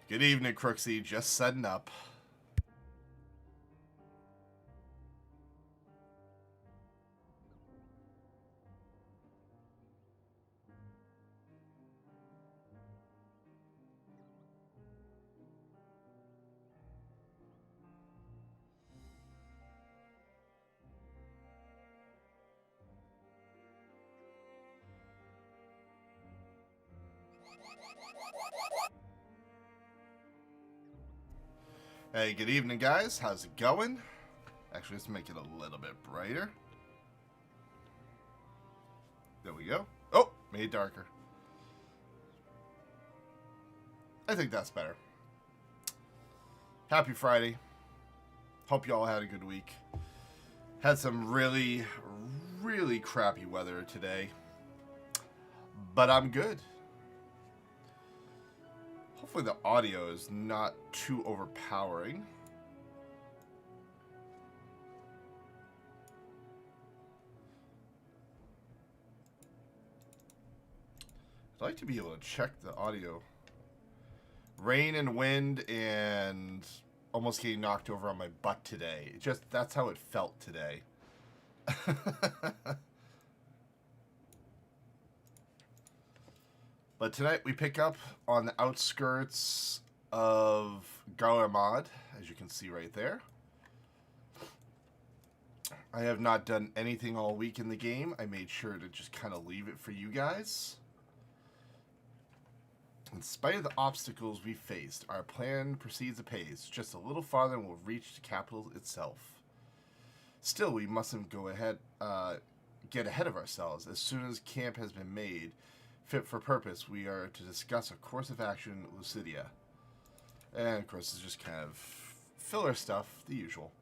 Good evening, Crooksy. Just setting up. Hey, good evening, guys. How's it going? Actually, let's make it a little bit brighter. There we go. Oh, made it darker. I think that's better. Happy Friday. Hope you all had a good week. Had some really, really crappy weather today. But I'm good. Hopefully the audio is not too overpowering. I'd like to be able to check the audio. Rain and wind and almost getting knocked over on my butt today. That's how it felt today. But tonight we pick up on the outskirts of Garlemald, as you can see right there. I have not done anything all week in the game. I made sure to just kind of leave it for you guys. In spite of the obstacles we faced, our plan proceeds apace. Just a little farther and we'll reach the capital itself. Still, we mustn't get ahead of ourselves. As soon as camp has been made fit for purpose, we are to discuss a course of action in Lucidia. And, of course, it's just kind of filler stuff, the usual.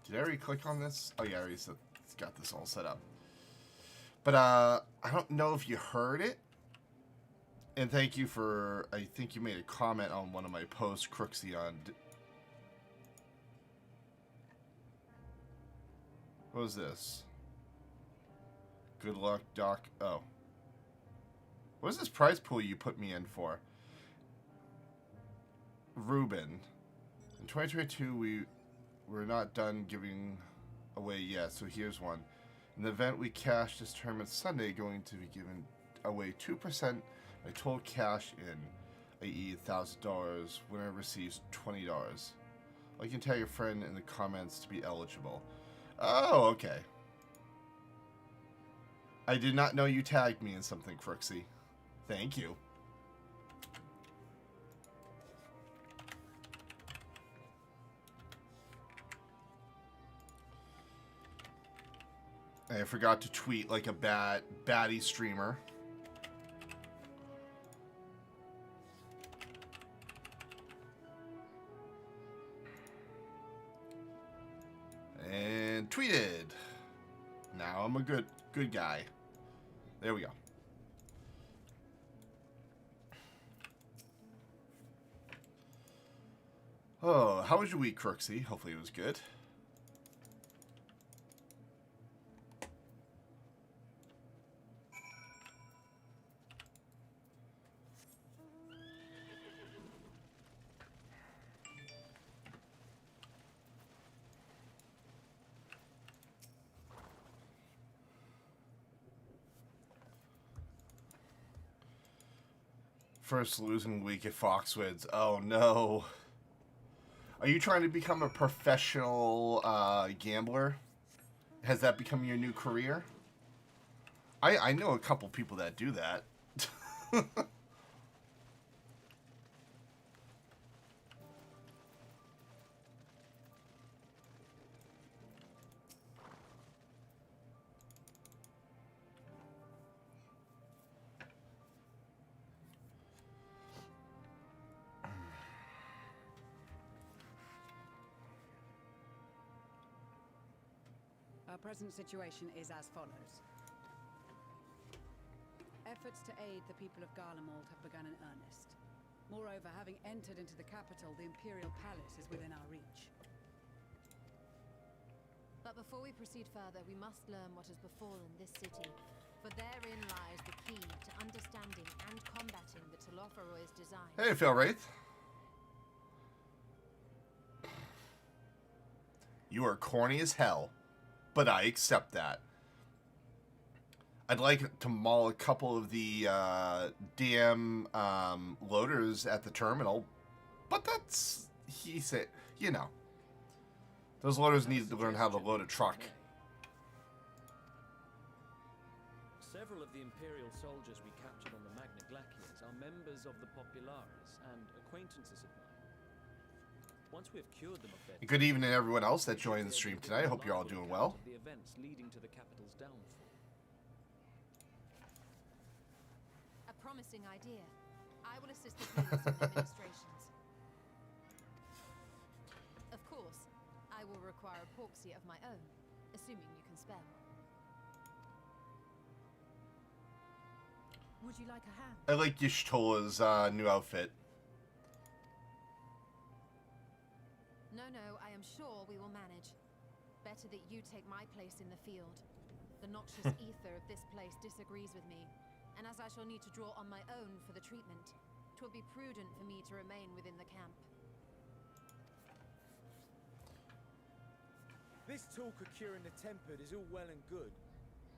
Did I already click on this? Oh, yeah, I already got this all set up. But, I don't know if you heard it. And thank you for, I think you made a comment on one of my posts, Crooksy, on... What was this? Good luck, Doc. Oh. What is this prize pool you put me in for? Ruben. In 2022, we're not done giving away yet, so here's one. In the event we cash this tournament Sunday, going to be giving away 2% by total cash in, i.e. $1,000. Winner receives $20. Well, you can tell your friend in the comments to be eligible. Oh, okay. I did not know you tagged me in something, Crooksy. Thank you. I forgot to tweet like a baddie streamer. And tweeted. Now I'm a good guy. There we go. Oh, how was your week, Crooksy? Hopefully it was good. First losing week at Foxwoods. Oh no. Are you trying to become a professional gambler? Has that become your new career? I know a couple people that do that. Our present situation is as follows. Efforts to aid the people of Garlemald have begun in earnest. Moreover, having entered into the capital, the Imperial Palace is within our reach. But before we proceed further, we must learn what has befallen this city, for therein lies the key to understanding designs. Hey, Phil Wraith. You are corny as hell, but I accept that. I'd like to maul a couple of the DM loaders at the terminal, but that's, he said, you know. Those loaders need to learn how to load a truck. Several of the Imperial soldiers we captured on the Magna Glaciers are members of the Populares and acquaintances of mine. Once we have cured them of their Good evening to everyone else that joined the stream tonight. I hope you're all doing well. the events leading to the capital's downfall. A promising idea. I will assist the police with administrations. Of course, I will require a porksy of my own, assuming you can spell. Would you like a hand? I like Yishtola's new outfit. No, I am sure we will manage. Better that you take my place in the field. The noxious ether of this place disagrees with me, and as I shall need to draw on my own for the treatment, 'twill be prudent for me to remain within the camp. This talk of curing the tempered is all well and good,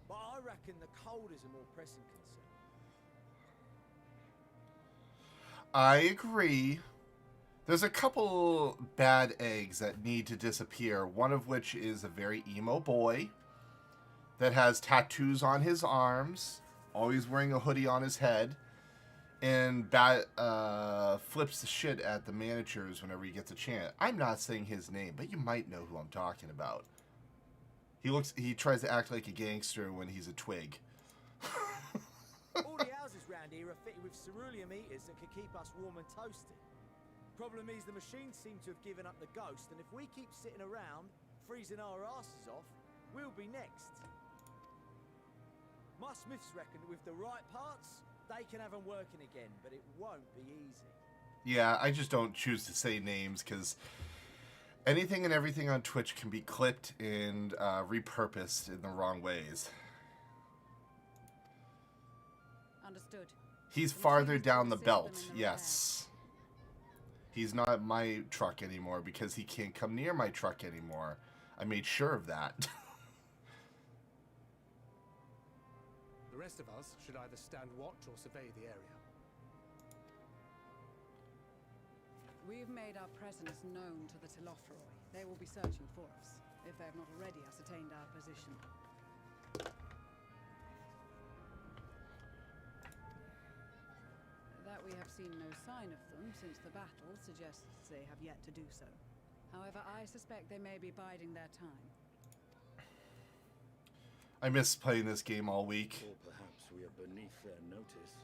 but I reckon the cold is a more pressing concern. I agree. There's a couple bad eggs that need to disappear, one of which is a very emo boy that has tattoos on his arms, always wearing a hoodie on his head, and flips the shit at the managers whenever he gets a chance. I'm not saying his name, but you might know who I'm talking about. He tries to act like a gangster when he's a twig. All the houses round here are fitted with cerulean heaters that can keep us warm and toasted. Problem is the machines seem to have given up the ghost, and if we keep sitting around, freezing our asses off, we'll be next. My smiths reckon with the right parts, they can have them working again, but it won't be easy. Yeah, I just don't choose to say names because anything and everything on Twitch can be clipped and repurposed in the wrong ways. Understood. He's farther down the belt, yes. He's not my truck anymore because he can't come near my truck anymore. I made sure of that. The rest of us should either stand watch or survey the area. We've made our presence known to the Telothroi. They will be searching for us, if they have not already ascertained our position. That we have seen no sign of them since the battle suggests they have yet to do so. However, I suspect they may be biding their time. I miss playing this game all week. Or perhaps we are beneath their notice.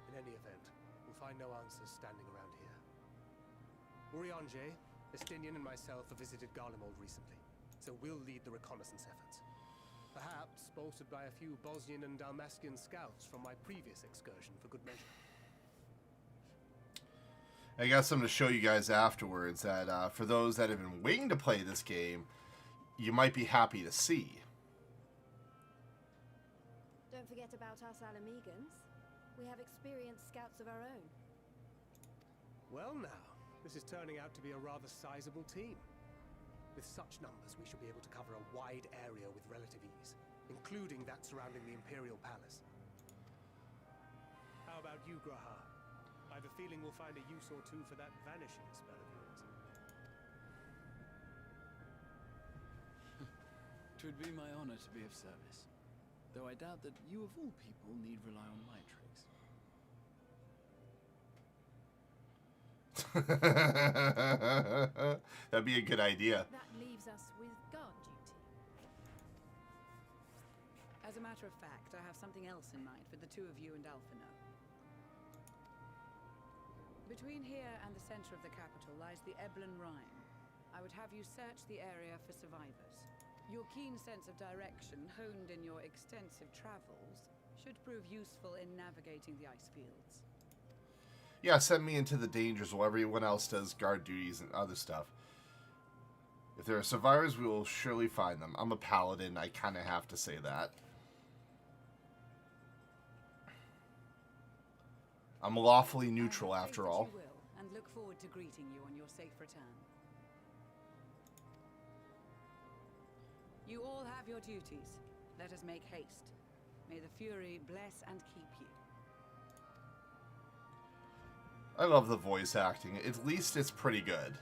In any event, we'll find no answers standing around here. Urianje, Estinian and myself have visited Garlemald recently, so we'll lead the reconnaissance efforts. Perhaps bolstered by a few Bosnian and Dalmatian scouts from my previous excursion for good measure. I got something to show you guys afterwards that for those that have been waiting to play this game, you might be happy to see. Don't forget about us Alamegans. We have experienced scouts of our own. Well now, this is turning out to be a rather sizable team. With such numbers, we should be able to cover a wide area with relative ease, including that surrounding the Imperial Palace. How about you, Graha? I have a feeling we'll find a use or two for that vanishing spell of yours. Twould be my honor to be of service, though I doubt that you of all people need rely on my tricks. That'd be a good idea. That leaves us with guard duty. As a matter of fact, I have something else in mind for the two of you and Alphino. Between here and the center of the capital lies the Eblan Rhine. I would have you search the area for survivors. Your keen sense of direction, honed in your extensive travels, should prove useful in navigating the ice fields. Yeah, send me into the dangers while everyone else does guard duties and other stuff. If there are survivors, we will surely find them. I'm a paladin. I kind of have to say that. I'm lawfully neutral, after all. You will, and look forward to greeting you on your safe return. You all have your duties. Let us make haste. May the Fury bless and keep you. I love the voice acting. At least it's pretty good.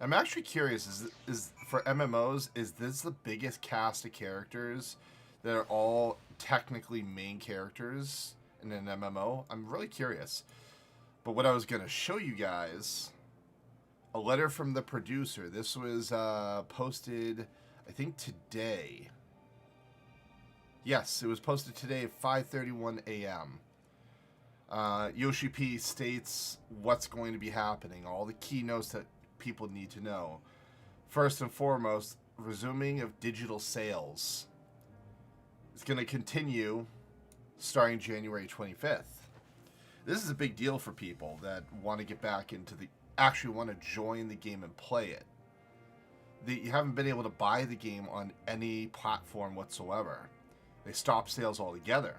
I'm actually curious, is for MMOs, is this the biggest cast of characters that are all technically main characters in an MMO? I'm really curious. But what I was going to show you guys, a letter from the producer. This was posted, I think, today. Yes, it was posted today at 5:31 a.m. Yoshi P states what's going to be happening, all the keynotes that people need to know. First and foremost, resuming of digital sales. It's going to continue starting January 25th. This is a big deal for people that want to get back into the... actually want to join the game and play it. You haven't been able to buy the game on any platform whatsoever. They stopped sales altogether.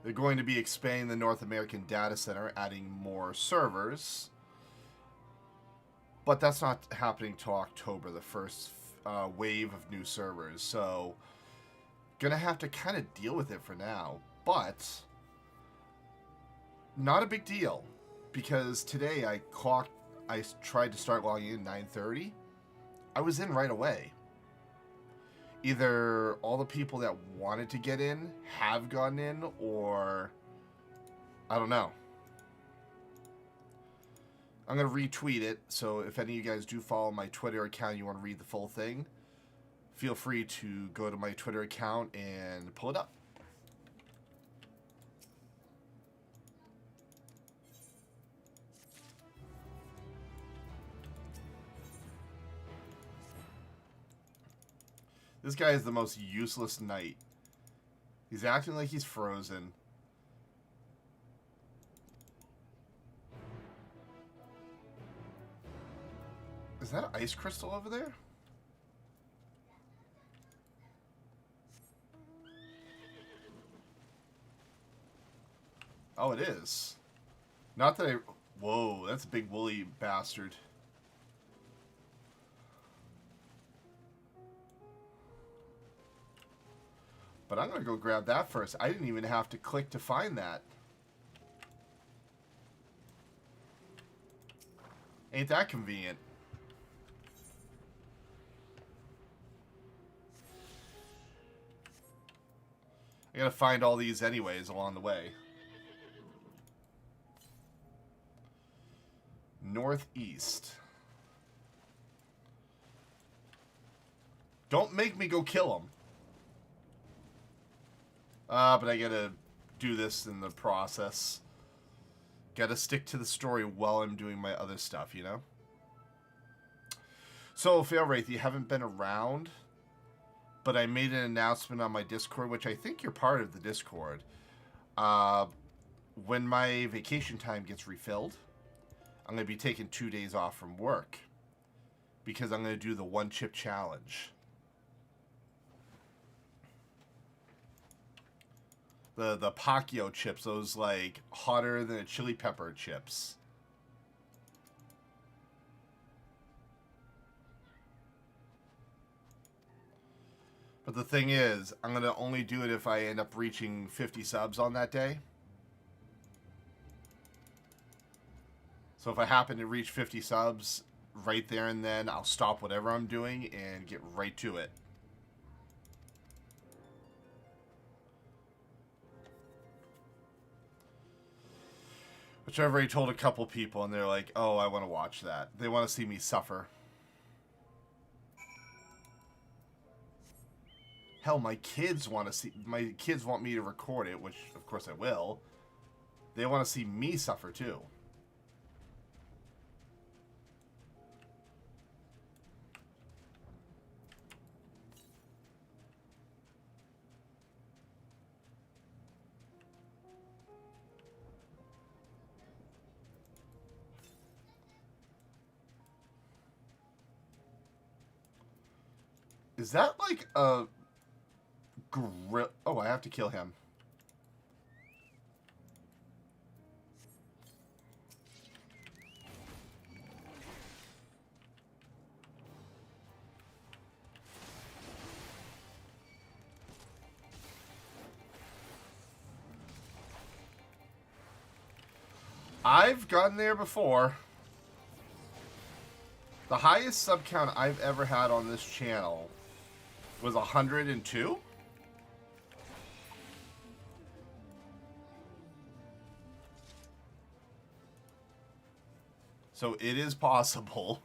They're going to be expanding the North American data center, adding more servers. But that's not happening till October, the first wave of new servers. So, gonna have to kind of deal with it for now. But, not a big deal. Because today I tried to start logging in at 9:30. I was in right away. Either all the people that wanted to get in have gotten in, or I don't know. I'm going to retweet it, so if any of you guys do follow my Twitter account and you want to read the full thing, feel free to go to my Twitter account and pull it up. This guy is the most useless knight. He's acting like he's frozen. Is that an ice crystal over there? Oh, it is. Not that I... Whoa, that's a big woolly bastard. But I'm going to go grab that first. I didn't even have to click to find that. Ain't that convenient? I gotta find all these anyways along the way. Northeast. Don't make me go kill him. But I gotta do this in the process. Gotta stick to the story while I'm doing my other stuff, you know? So, Failwraith, you haven't been around, but I made an announcement on my Discord, which I think you're part of the Discord. When my vacation time gets refilled, I'm going to be taking 2 days off from work because I'm going to do the one chip challenge. The Pacquiao chips, those like hotter than a chili pepper chips. But the thing is, I'm going to only do it if I end up reaching 50 subs on that day. So if I happen to reach 50 subs right there and then, I'll stop whatever I'm doing and get right to it. Which I've already told a couple people, and they're like, oh, I want to watch that. They want to see me suffer. Hell, my kids want me to record it, which of course I will. They want to see me suffer too. Is that like a grill? Oh, I have to kill him. I've gotten there before. The highest sub count I've ever had on this channel was 102. So it is possible.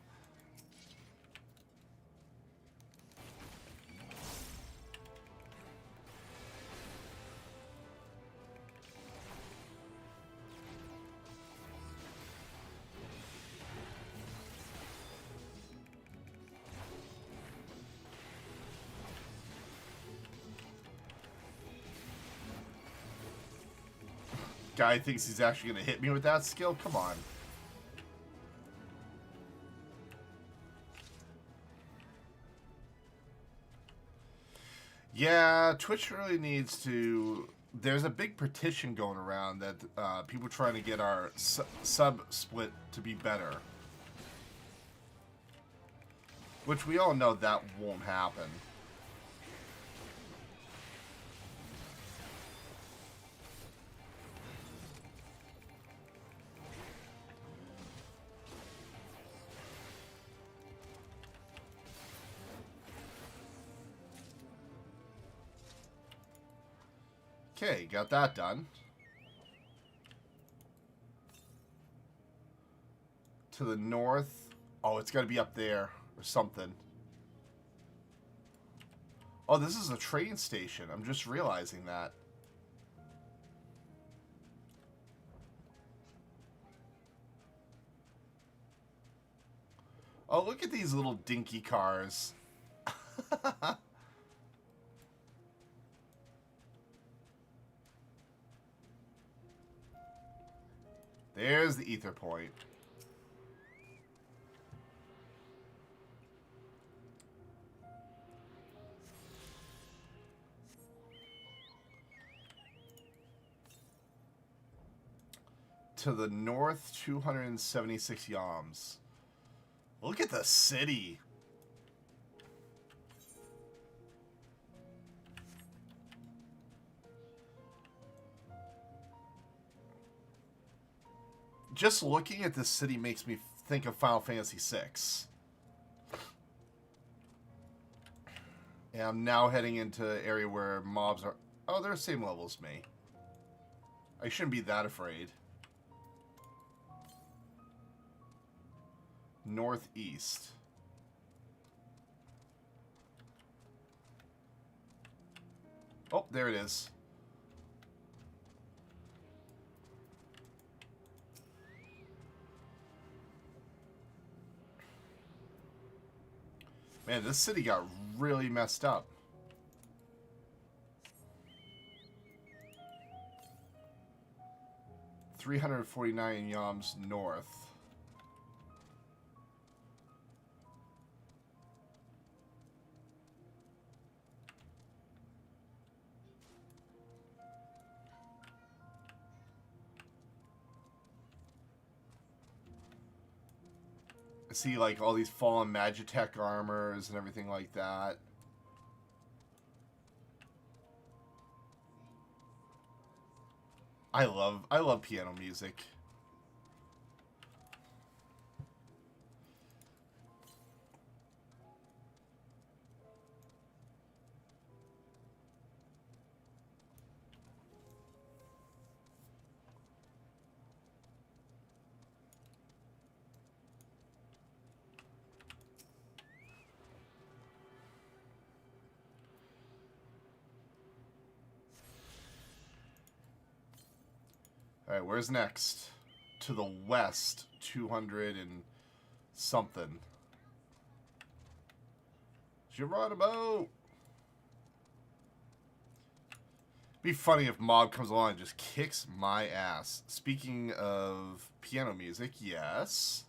Guy thinks he's actually going to hit me with that skill? Come on. Yeah, Twitch really needs to... There's a big petition going around that people trying to get our sub split to be better. Which we all know that won't happen. Okay, got that done. To the north. Oh, it's got to be up there or something. Oh, this is a train station. I'm just realizing that. Oh, look at these little dinky cars. There's the ether point. To the north, 276 yams. Look at the city. Just looking at this city makes me think of Final Fantasy VI. And I'm now heading into an area where mobs are... Oh, they're the same level as me. I shouldn't be that afraid. Northeast. Oh, there it is. Man, this city got really messed up. $349 yams north. I see like all these fallen Magitech armors and everything like that. I love piano music. Alright, where's next? To the west, 200 and something. Geronimo! Be funny if Mob comes along and just kicks my ass. Speaking of piano music, yes.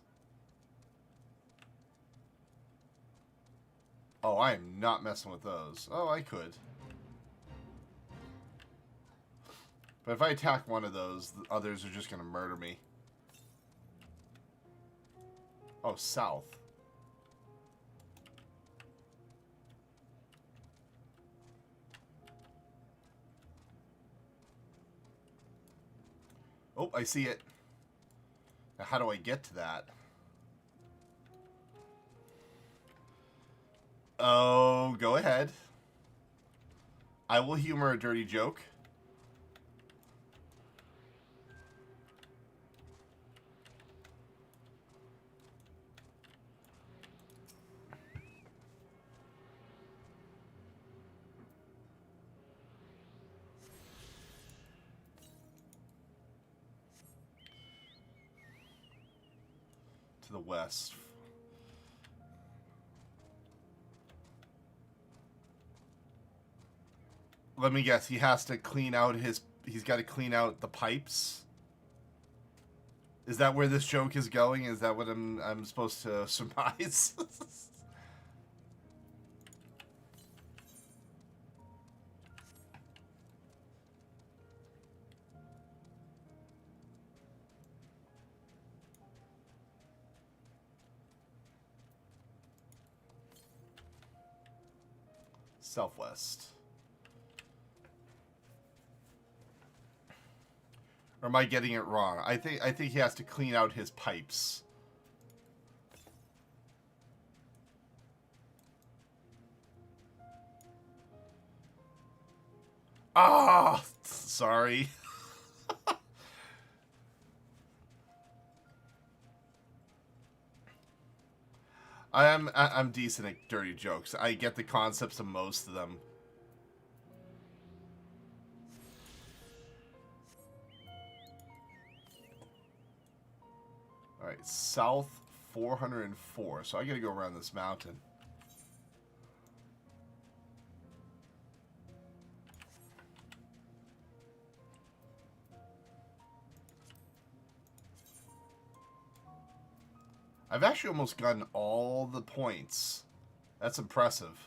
Oh, I am not messing with those. Oh, I could. But if I attack one of those, the others are just going to murder me. Oh, south. Oh, I see it. Now, how do I get to that? Oh, go ahead. I will humor a dirty joke. To the west. Let me guess, he has to clean out his... He's got to clean out the pipes? Is that where this joke is going? Is that what I'm supposed to surmise? Southwest. Or am I getting it wrong? I think he has to clean out his pipes. Ah, sorry. I'm decent at dirty jokes. I get the concepts of most of them. Alright, south 404. So I gotta go around this mountain. I've actually almost gotten all the points. That's impressive.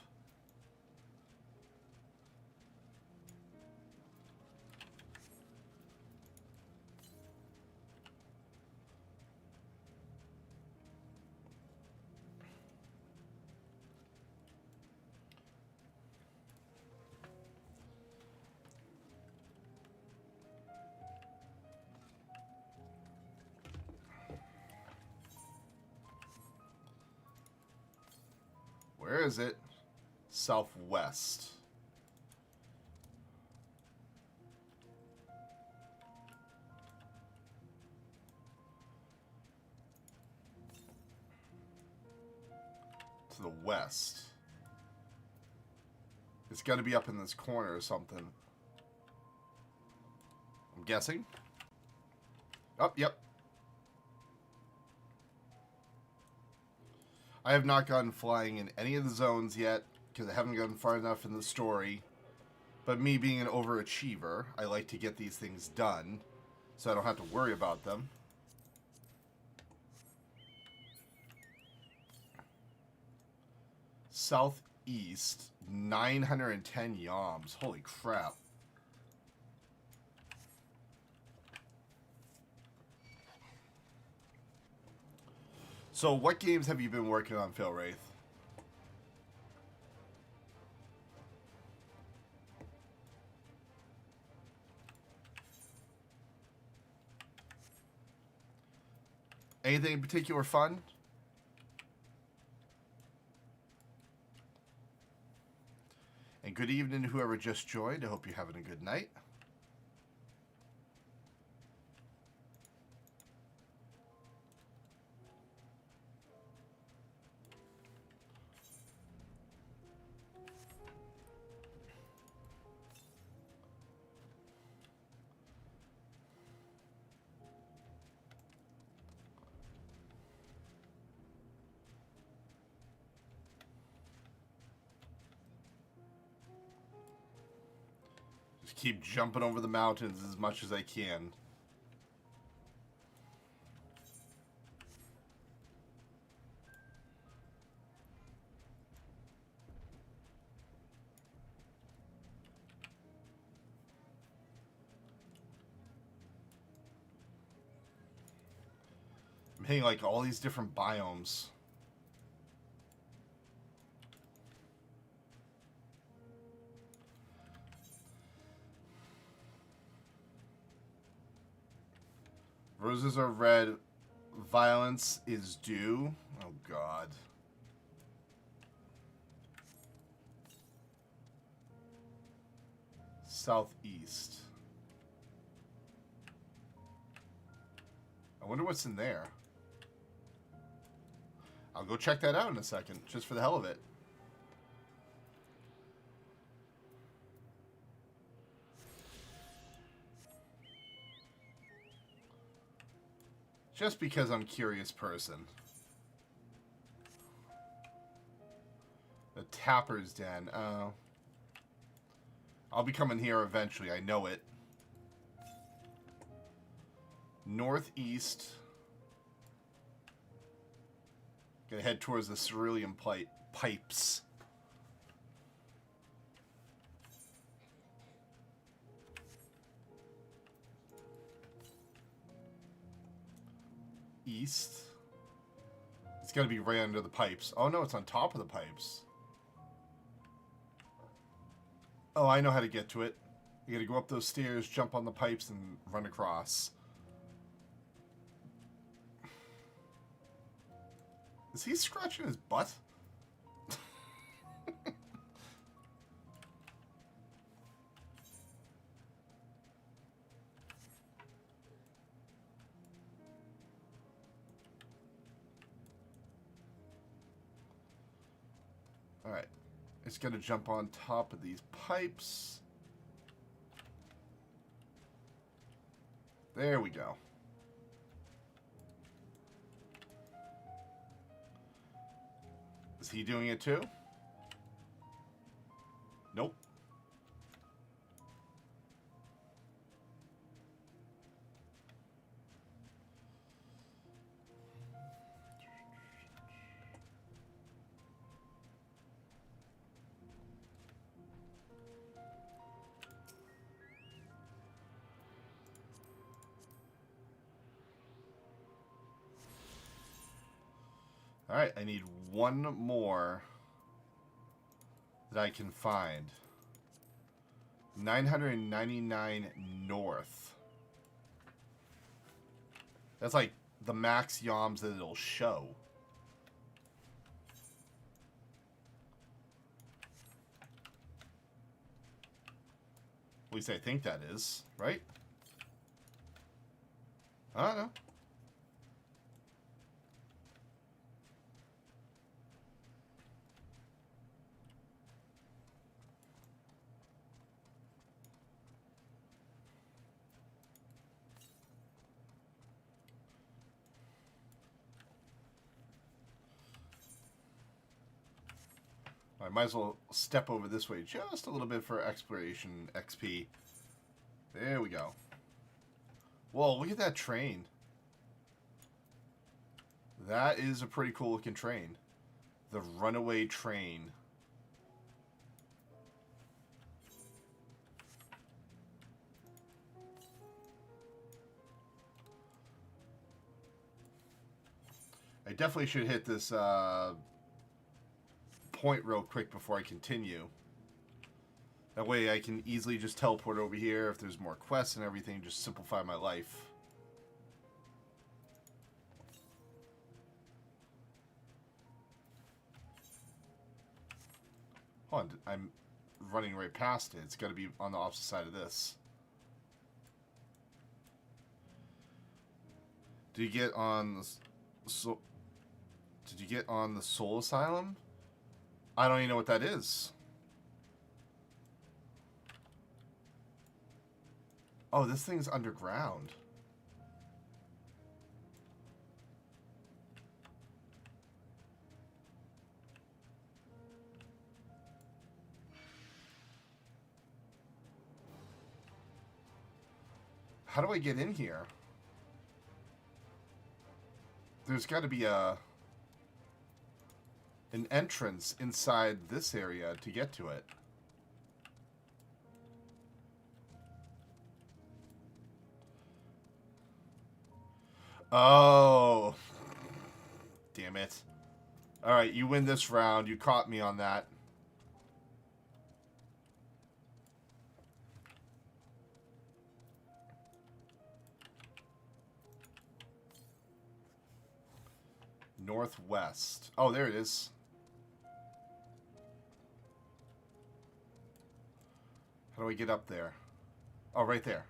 Where is it? Southwest. To the west. It's got to be up in this corner or something. I'm guessing. Oh, yep. I have not gone flying in any of the zones yet, because I haven't gotten far enough in the story. But me being an overachiever, I like to get these things done, so I don't have to worry about them. Southeast, 910 yawms. Holy crap. So, what games have you been working on, Phil Wraith? Anything in particular fun? And good evening to whoever just joined. I hope you're having a good night. Just keep jumping over the mountains as much as I can. I'm hitting like all these different biomes. Roses are red. Violence is due. Oh, God. Southeast. I wonder what's in there. I'll go check that out in a second, just for the hell of it. Just because I'm a curious person. The Tapper's Den. Oh. I'll be coming here eventually. I know it. Northeast. Gonna head towards the cerulean pipes. East. It's gonna be right under the pipes. Oh no, it's on top of the pipes. Oh, I know how to get to it. You gotta go up those stairs, jump on the pipes, and run across. Is he scratching his butt? Alright. It's gonna jump on top of these pipes. There we go. Is he doing it too? Nope. Alright, I need one more that I can find. 999 north. That's like the max yoms that it'll show. At least I think that is, right? I don't know. I might as well step over this way just a little bit for exploration XP. There we go. Whoa, look at that train. That is a pretty cool looking train. The runaway train. I definitely should hit this point real quick before I continue. That way I can easily just teleport over here if there's more quests and everything, just simplify my life. Hold on, I'm running right past it. It's got to be on the opposite side of this. Did you get on the Did you get on the Soul Asylum? I don't even know what that is. Oh, this thing's underground. How do I get in here? There's got to be an entrance inside this area to get to it. Oh, it. Alright, you win this round. You caught me on that. Northwest. Oh, there it is. How do I get up there? Oh, right there.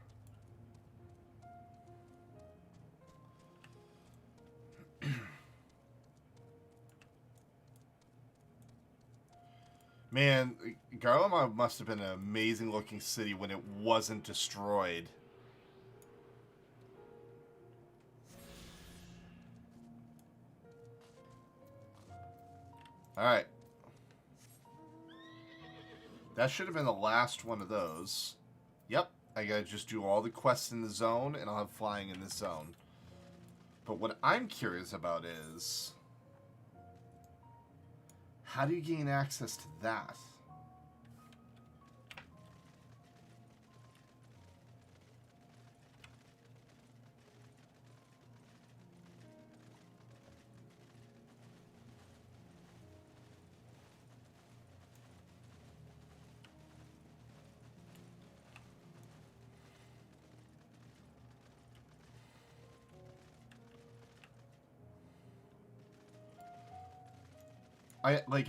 Man, Garlemald must have been an amazing looking city when it wasn't destroyed. Alright. That should have been the last one of those. Yep, I gotta just do all the quests in the zone, and I'll have flying in this zone. But what I'm curious about is... how do you gain access to that?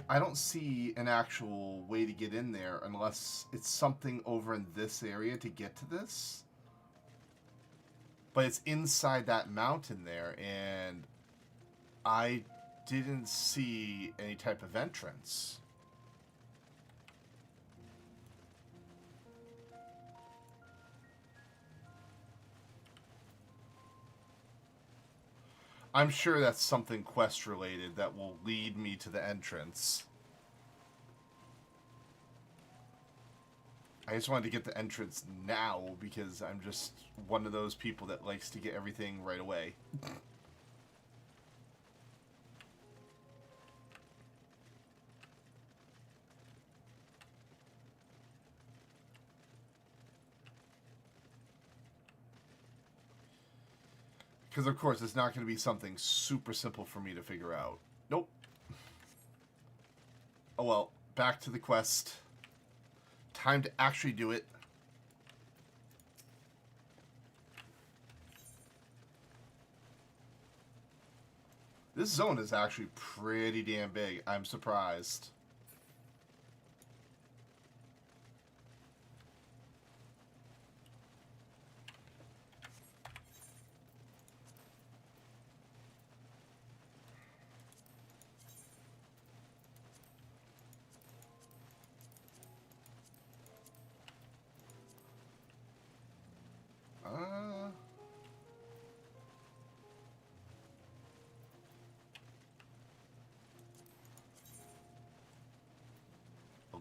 I don't see an actual way to get in there unless it's something over in this area to get to this. But it's inside that mountain there, and I didn't see any type of entrance. I'm sure that's something quest related that will lead me to the entrance. I just wanted to get the entrance now because I'm just one of those people that likes to get everything right away. Because, of course, it's not going to be something super simple for me to figure out. Nope. Oh, well. Back to the quest. Time to actually do it. This zone is actually pretty damn big. I'm surprised.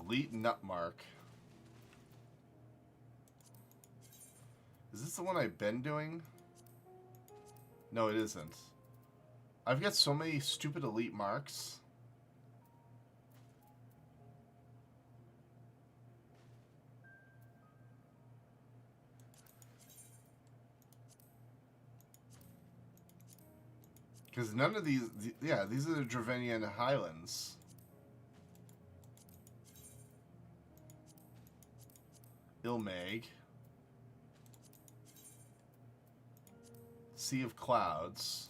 Elite Nutmark. Is this the one I've been doing? No, it isn't. I've got so many stupid elite marks. Because none of these... Yeah, these are the Dravenian Highlands. Ilmag. Sea of Clouds.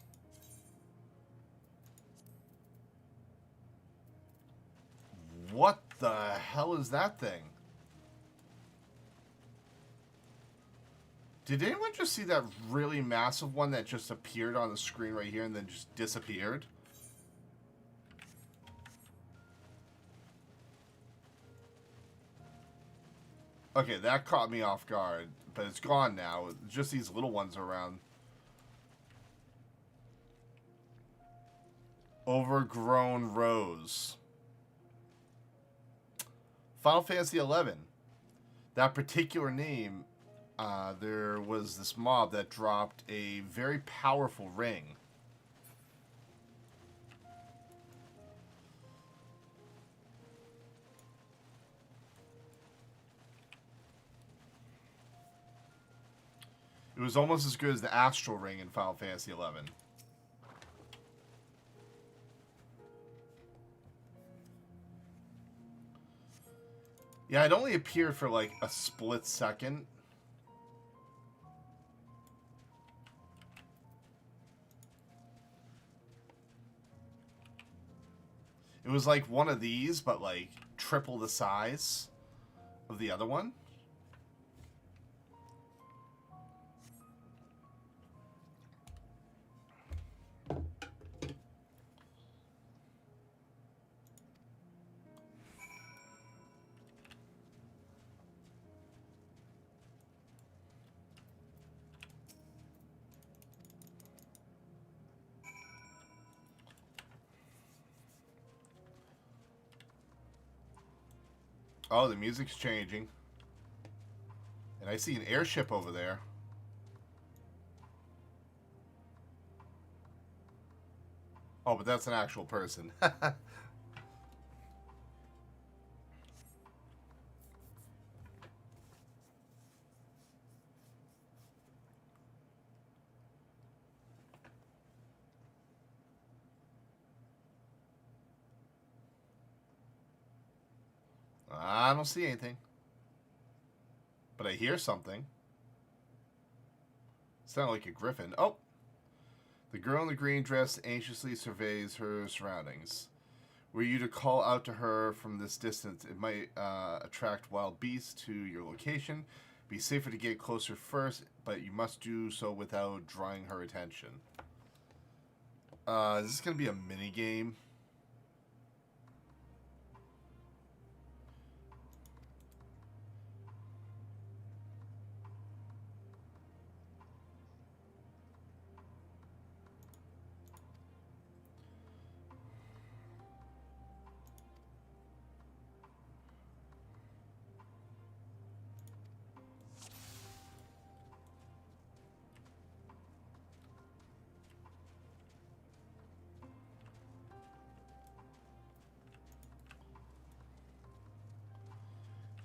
What the hell is that thing? Did anyone just see that really massive one that just appeared on the screen right here and then just disappeared? Okay, that caught me off guard, but it's gone now. Just these little ones around. Overgrown Rose. Final Fantasy XI. That particular name, there was this mob that dropped a very powerful ring. It was almost as good as the Astral Ring in Final Fantasy XI. Yeah, it only appeared for like a split second. It was like one of these, but like triple the size of the other one. Oh, the music's changing. And I see an airship over there. Oh, but that's an actual person. I don't see anything. But I hear something. Sound like a griffin. Oh! The girl in the green dress anxiously surveys her surroundings. Were you to call out to her from this distance, it might attract wild beasts to your location. Be safer to get closer first, but you must do so without drawing her attention. Is this going to be a mini game?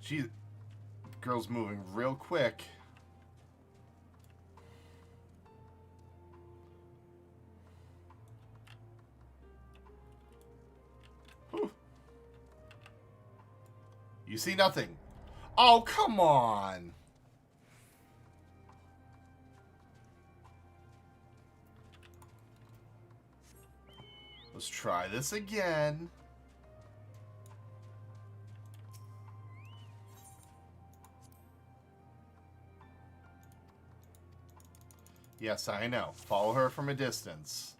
Gee, girl's moving real quick. Whew. You see nothing. Oh, come on. Let's try this again. Yes, I know. Follow her from a distance.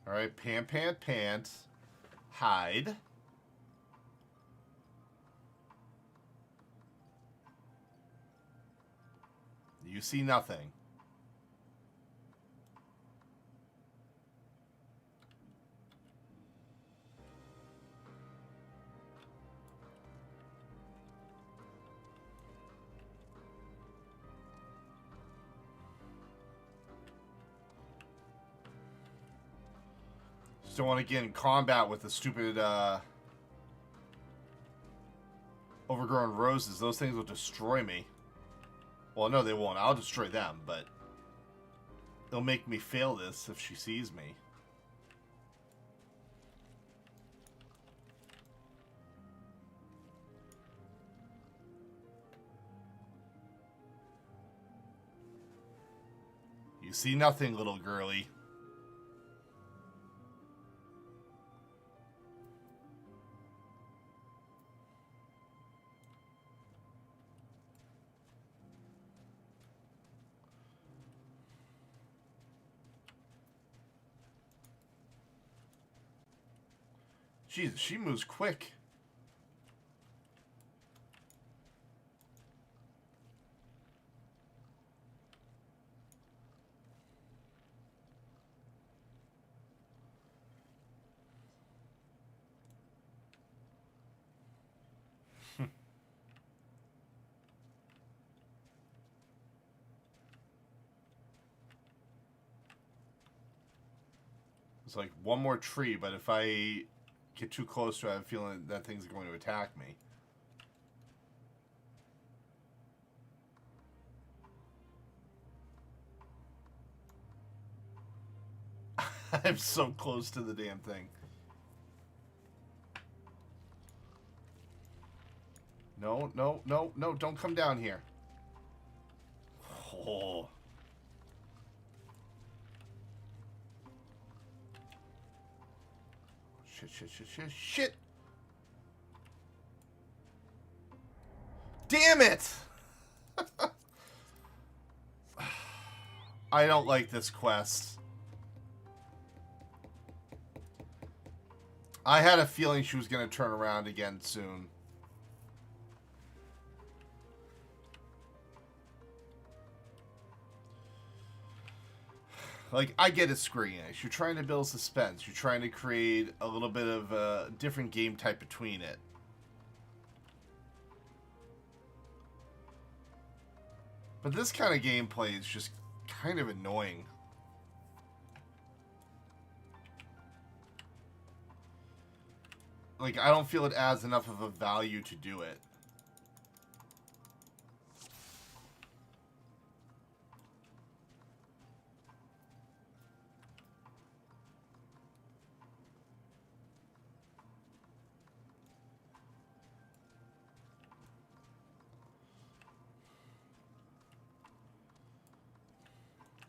Alright, pant. Hide. You see nothing. Just don't want to get in combat with the stupid, overgrown roses. Those things will destroy me. Well, no, they won't. I'll destroy them, but they'll make me fail this if she sees me. You see nothing, little girlie. Jesus, she moves quick. It's like one more tree, but if I get too close to it, I'm feeling that thing's going to attack me. I'm so close to the damn thing. No, no, no, no, don't come down here. Oh. Shit, shit, shit, shit, shit. Damn it! I don't like this quest. I had a feeling she was going to turn around again soon. Like, I get it, Square Enix. You're trying to build suspense. You're trying to create a little bit of a different game type between it. But this kind of gameplay is just kind of annoying. Like, I don't feel it adds enough of a value to do it.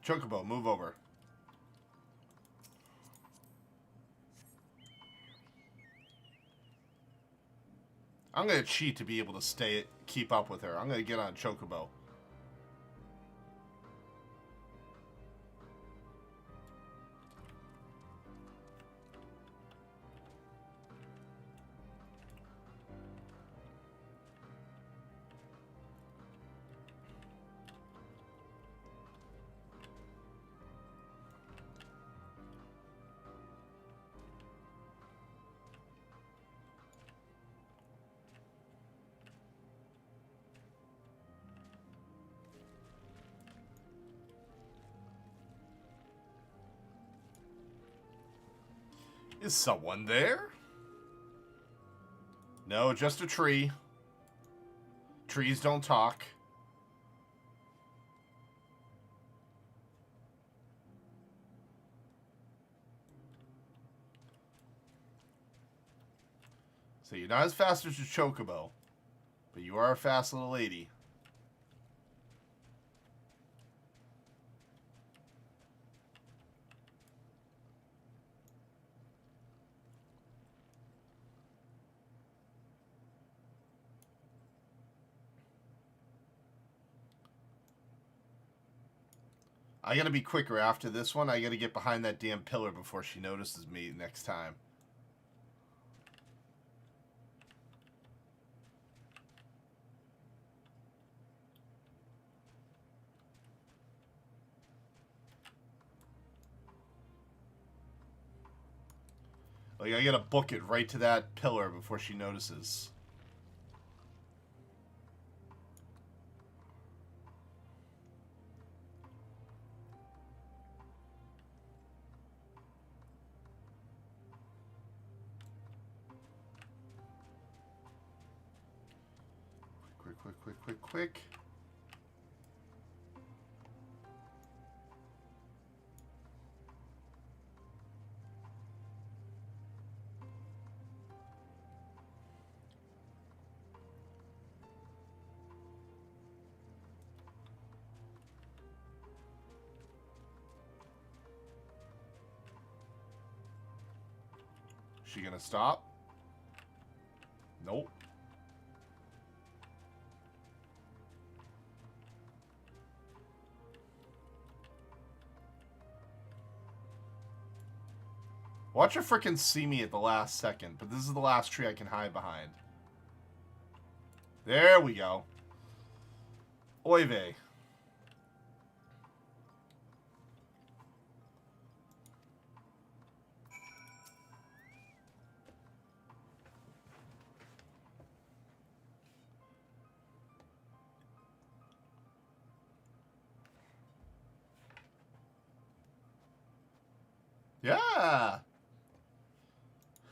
Chocobo, move over. I'm gonna cheat to be able to keep up with her. I'm gonna get on Chocobo. Is someone there? No, just a tree. Trees don't talk. So you're not as fast as your Chocobo, but you are a fast little lady. I gotta be quicker after this one. I gotta get behind that damn pillar before she notices me next time. Like, I gotta book it right to that pillar before she notices. Quick, quick, quick, quick, quick. She gonna stop? Nope. Watch her frickin' see me at the last second, but this is the last tree I can hide behind. There we go. Oy vey. Yeah.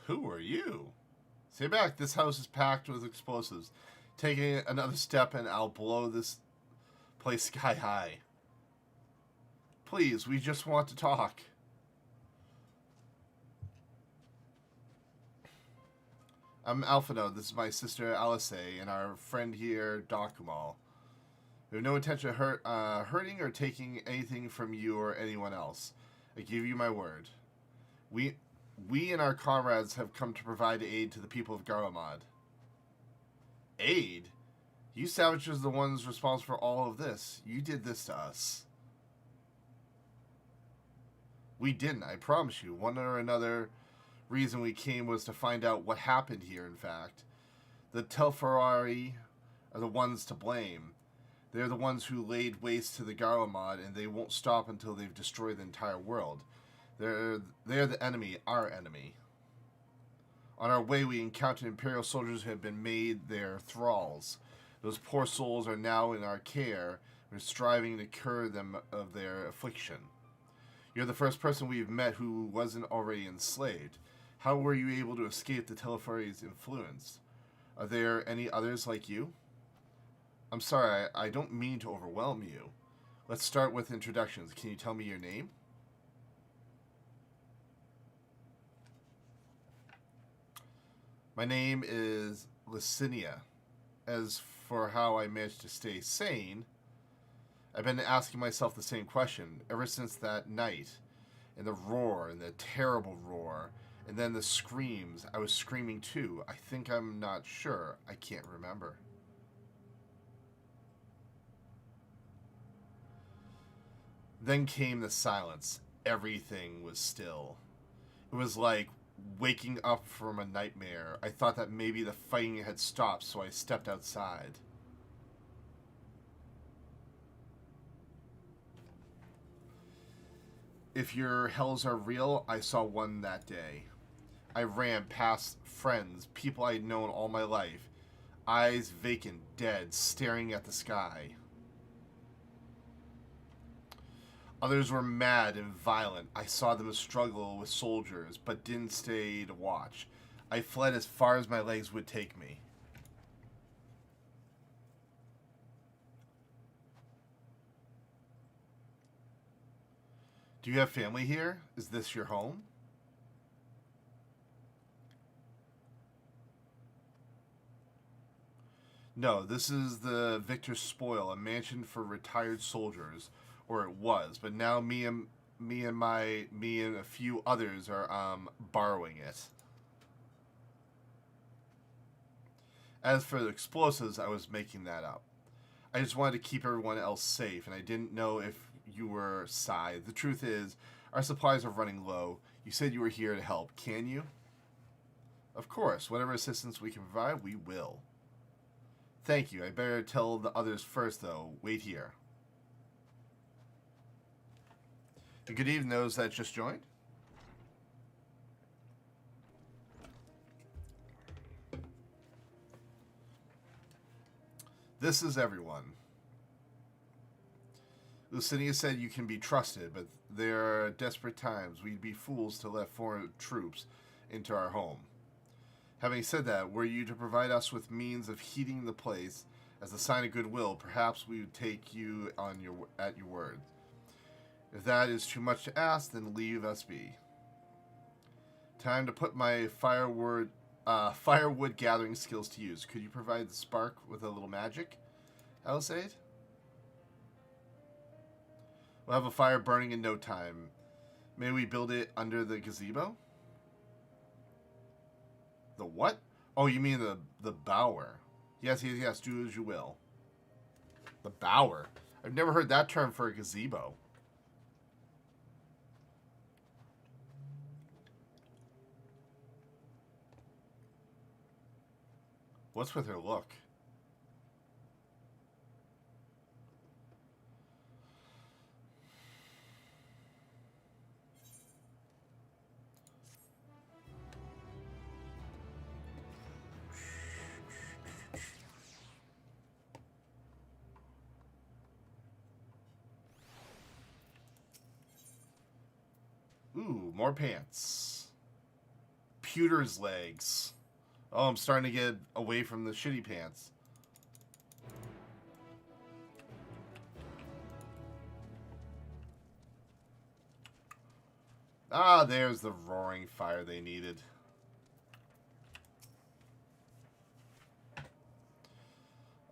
Who are you? Stay back. This house is packed with explosives. Taking another step and I'll blow this place sky high. Please, we just want to talk. I'm Alphino. This is my sister Alice and our friend here, Dokumal. We have no intention of hurting or taking anything from you or anyone else. I give you my word. We and our comrades have come to provide aid to the people of Garlemald. Aid? You savages are the ones responsible for all of this. You did this to us. We didn't, I promise you. One or another reason we came was to find out what happened here, in fact. The Telfarari are the ones to blame. They're the ones who laid waste to the Garlemald, and they won't stop until they've destroyed the entire world. They're the enemy, our enemy. On our way, we encountered Imperial soldiers who have been made their thralls. Those poor souls are now in our care. We're striving to cure them of their affliction. You're the first person we've met who wasn't already enslaved. How were you able to escape the Telefari's influence? Are there any others like you? I'm sorry, I don't mean to overwhelm you. Let's start with introductions. Can you tell me your name? My name is Licinia. As for how I managed to stay sane, I've been asking myself the same question ever since that night. And the roar, and the terrible roar, and then the screams. I was screaming too. I think I'm not sure. I can't remember. Then came the silence. Everything was still. It was like waking up from a nightmare. I thought that maybe the fighting had stopped, so I stepped outside. If your hells are real, I saw one that day. I ran past friends, people I'd known all my life, eyes vacant, dead, staring at the sky. Others were mad and violent. I saw them struggle with soldiers, but didn't stay to watch. I fled as far as my legs would take me. Do you have family here? Is this your home? No, this is the Victor's Spoil, a mansion for retired soldiers. Or it was, but now me and a few others are borrowing it. As for the explosives, I was making that up. I just wanted to keep everyone else safe, and I didn't know if you were Psy. The truth is, our supplies are running low. You said you were here to help. Can you? Of course. Whatever assistance we can provide, we will. Thank you. I better tell the others first, though. Wait here. Good evening, those that just joined. This is everyone. Lucinia said you can be trusted, but there are desperate times. We'd be fools to let foreign troops into our home. Having said that, were you to provide us with means of heating the place as a sign of goodwill, perhaps we would take you at your word. If that is too much to ask, then leave us be. Time to put my firewood gathering skills to use. Could you provide the spark with a little magic, Alisaid? We'll have a fire burning in no time. May we build it under the gazebo? The what? Oh, you mean the bower. Yes, do as you will. The bower? I've never heard that term for a gazebo. What's with her look? Ooh, more pants. Pewter's legs. Oh, I'm starting to get away from the shitty pants. Ah, there's the roaring fire they needed.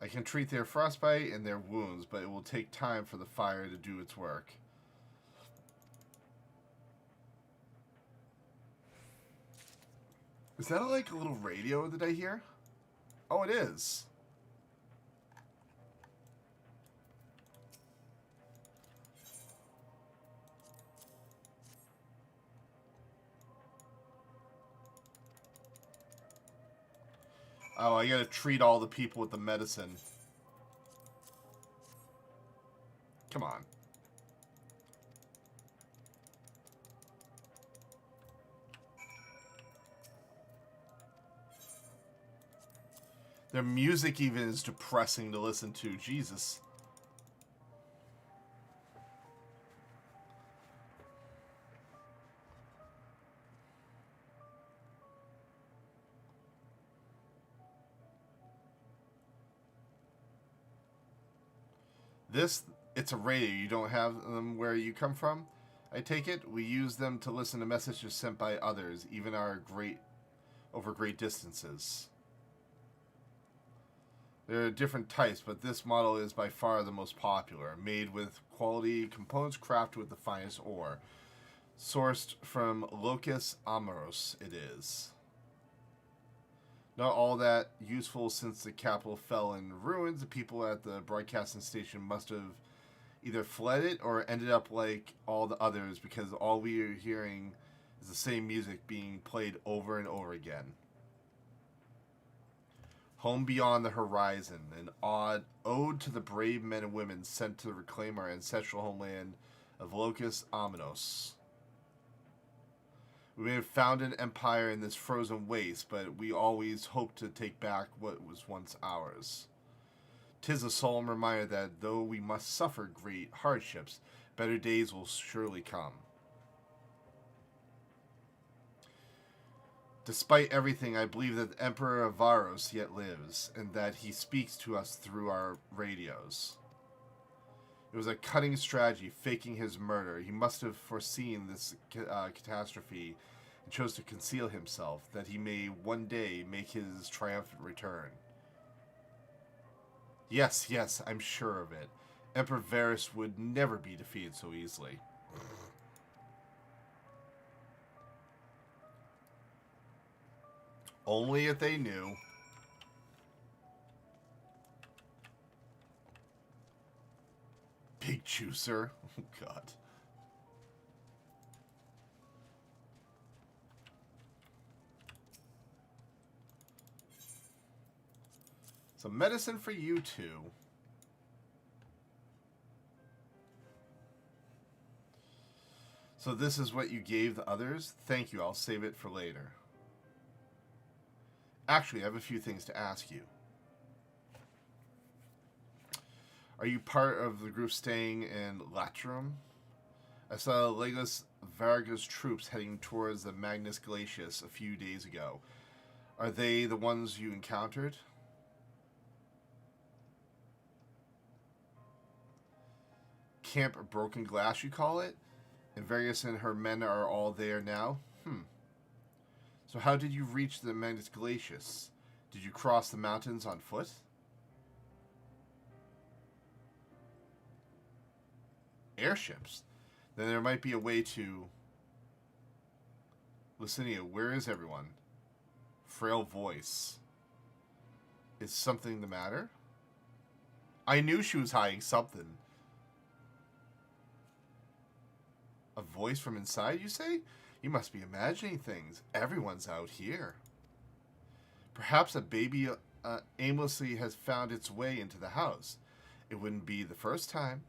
I can treat their frostbite and their wounds, but it will take time for the fire to do its work. Is that like a little radio that I hear? Oh, it is. Oh, I gotta treat all the people with the medicine. Come on. Their music even is depressing to listen to. Jesus. It's a radio. You don't have them where you come from? I take it we use them to listen to messages sent by others, even over great distances. There are different types, but this model is by far the most popular, made with quality components crafted with the finest ore. Sourced from Locus Amoros, it is. Not all that useful since the capital fell in ruins. The people at the broadcasting station must have either fled it or ended up like all the others, because all we are hearing is the same music being played over and over again. Home Beyond the Horizon, an odd ode to the brave men and women sent to reclaim our ancestral homeland of Locus Amoros. We may have found an empire in this frozen waste, but we always hope to take back what was once ours. 'Tis a solemn reminder that though we must suffer great hardships, better days will surely come. Despite everything, I believe that the Emperor Avaros yet lives, and that he speaks to us through our radios. It was a cunning strategy, faking his murder. He must have foreseen this catastrophe and chose to conceal himself, that he may one day make his triumphant return. Yes, yes, I'm sure of it. Emperor Varus would never be defeated so easily. Only if they knew. Big juicer. Oh, God. Some medicine for you, too. So this is what you gave the others? Thank you, I'll save it for later. Actually, I have a few things to ask you. Are you part of the group staying in Latrum? I saw Legolas Varga's troops heading towards the Magnus Glacius a few days ago. Are they the ones you encountered? Camp Broken Glass, you call it? And Vargas and her men are all there now? So how did you reach the Magnus Glacius? Did you cross the mountains on foot? Airships? Then there might be a way to... Licinia, where is everyone? Frail voice. Is something the matter? I knew she was hiding something. A voice from inside, you say? You must be imagining things. Everyone's out here. Perhaps a baby aimlessly has found its way into the house. It wouldn't be the first time.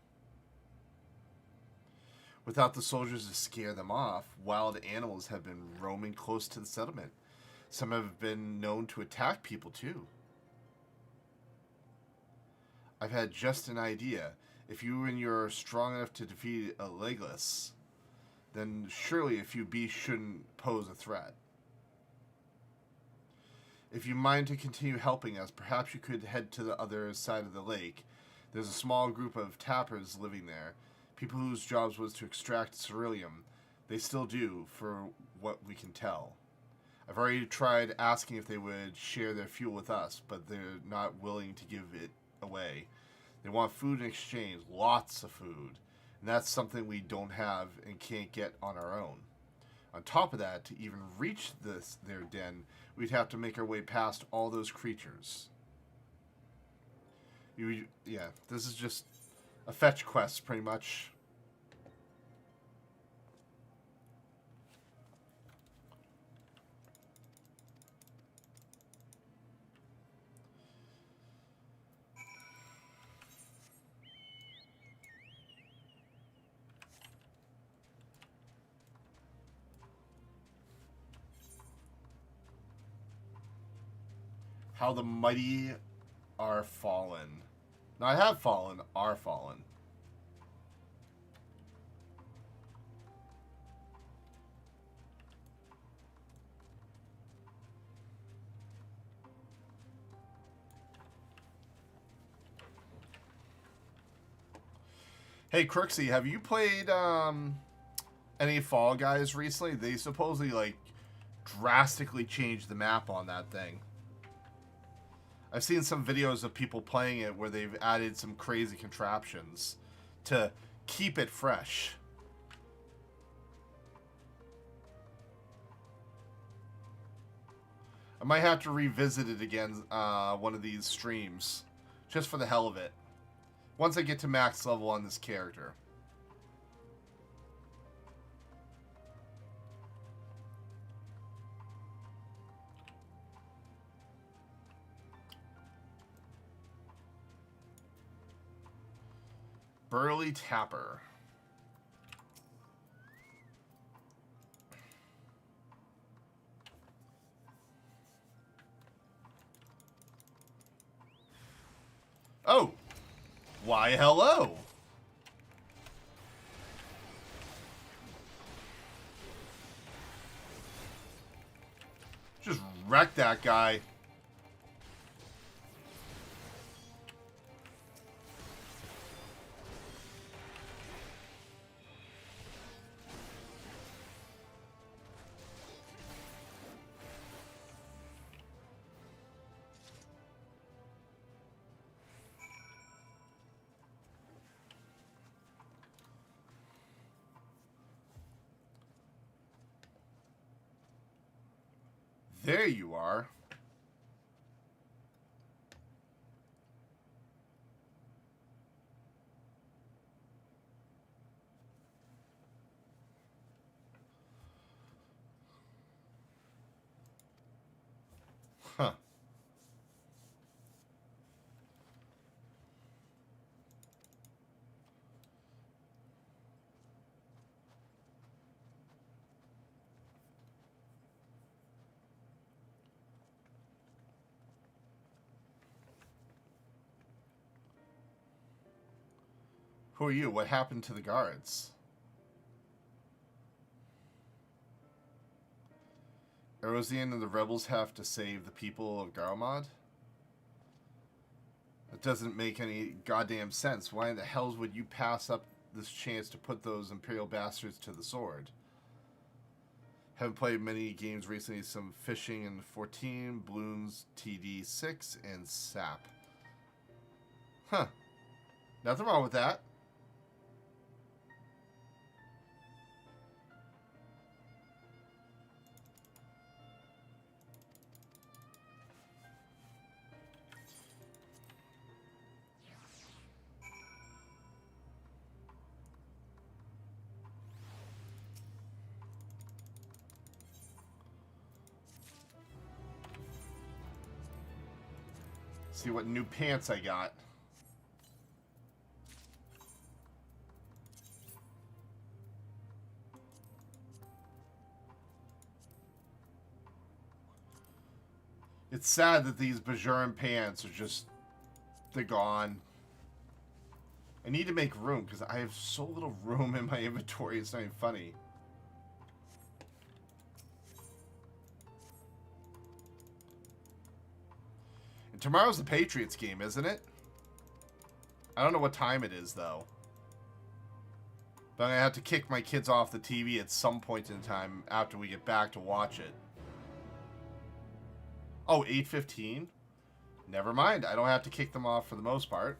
Without the soldiers to scare them off, wild animals have been roaming close to the settlement. Some have been known to attack people, too. I've had just an idea. If you and you're strong enough to defeat a Legolas, then surely a few beasts shouldn't pose a threat. If you mind to continue helping us, perhaps you could head to the other side of the lake. There's a small group of tappers living there, people whose jobs was to extract ceruleum. They still do, for what we can tell. I've already tried asking if they would share their fuel with us, but they're not willing to give it away. They want food in exchange, lots of food. And that's something we don't have and can't get on our own. On top of that, to even reach their den, we'd have to make our way past all those creatures. Yeah, this is just a fetch quest, pretty much. How the mighty are fallen. Not have fallen, are fallen. Hey, Crooksy, have you played any Fall Guys recently? They supposedly, like, drastically changed the map on that thing. I've seen some videos of people playing it where they've added some crazy contraptions to keep it fresh. I might have to revisit it again one of these streams, just for the hell of it. Once I get to max level on this character. Burly Tapper. Oh! Why, hello! Just wreck that guy. There you are. Huh. Who are you? What happened to the guards? Erosian and the rebels have to save the people of Garmod? That doesn't make any goddamn sense. Why in the hells would you pass up this chance to put those Imperial bastards to the sword? Haven't played many games recently. Some Fishing in 14, Bloons TD6, and SAP. Huh. Nothing wrong with that. See what new pants I got. It's sad that these Bajoran pants are just... they're gone. I need to make room because I have so little room in my inventory. It's not even funny. Tomorrow's the Patriots game, isn't it? I don't know what time it is, though. But I'm going to have to kick my kids off the TV at some point in time after we get back to watch it. Oh, 8:15? Never mind. I don't have to kick them off for the most part.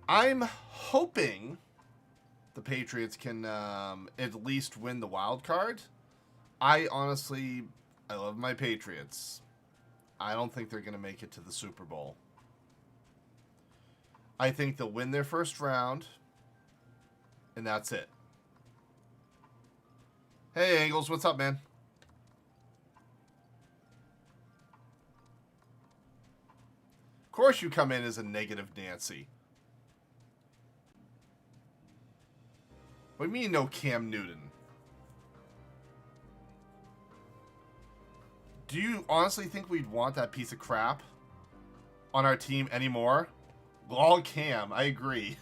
I'm hoping the Patriots can at least win the wild card. I love my Patriots. I don't think they're going to make it to the Super Bowl. I think they'll win their first round, and that's it. Hey, Angles, what's up, man? Of course you come in as a negative Nancy. What do you mean no Cam Newton? Do you honestly think we'd want that piece of crap on our team anymore? Lol Cam, I agree.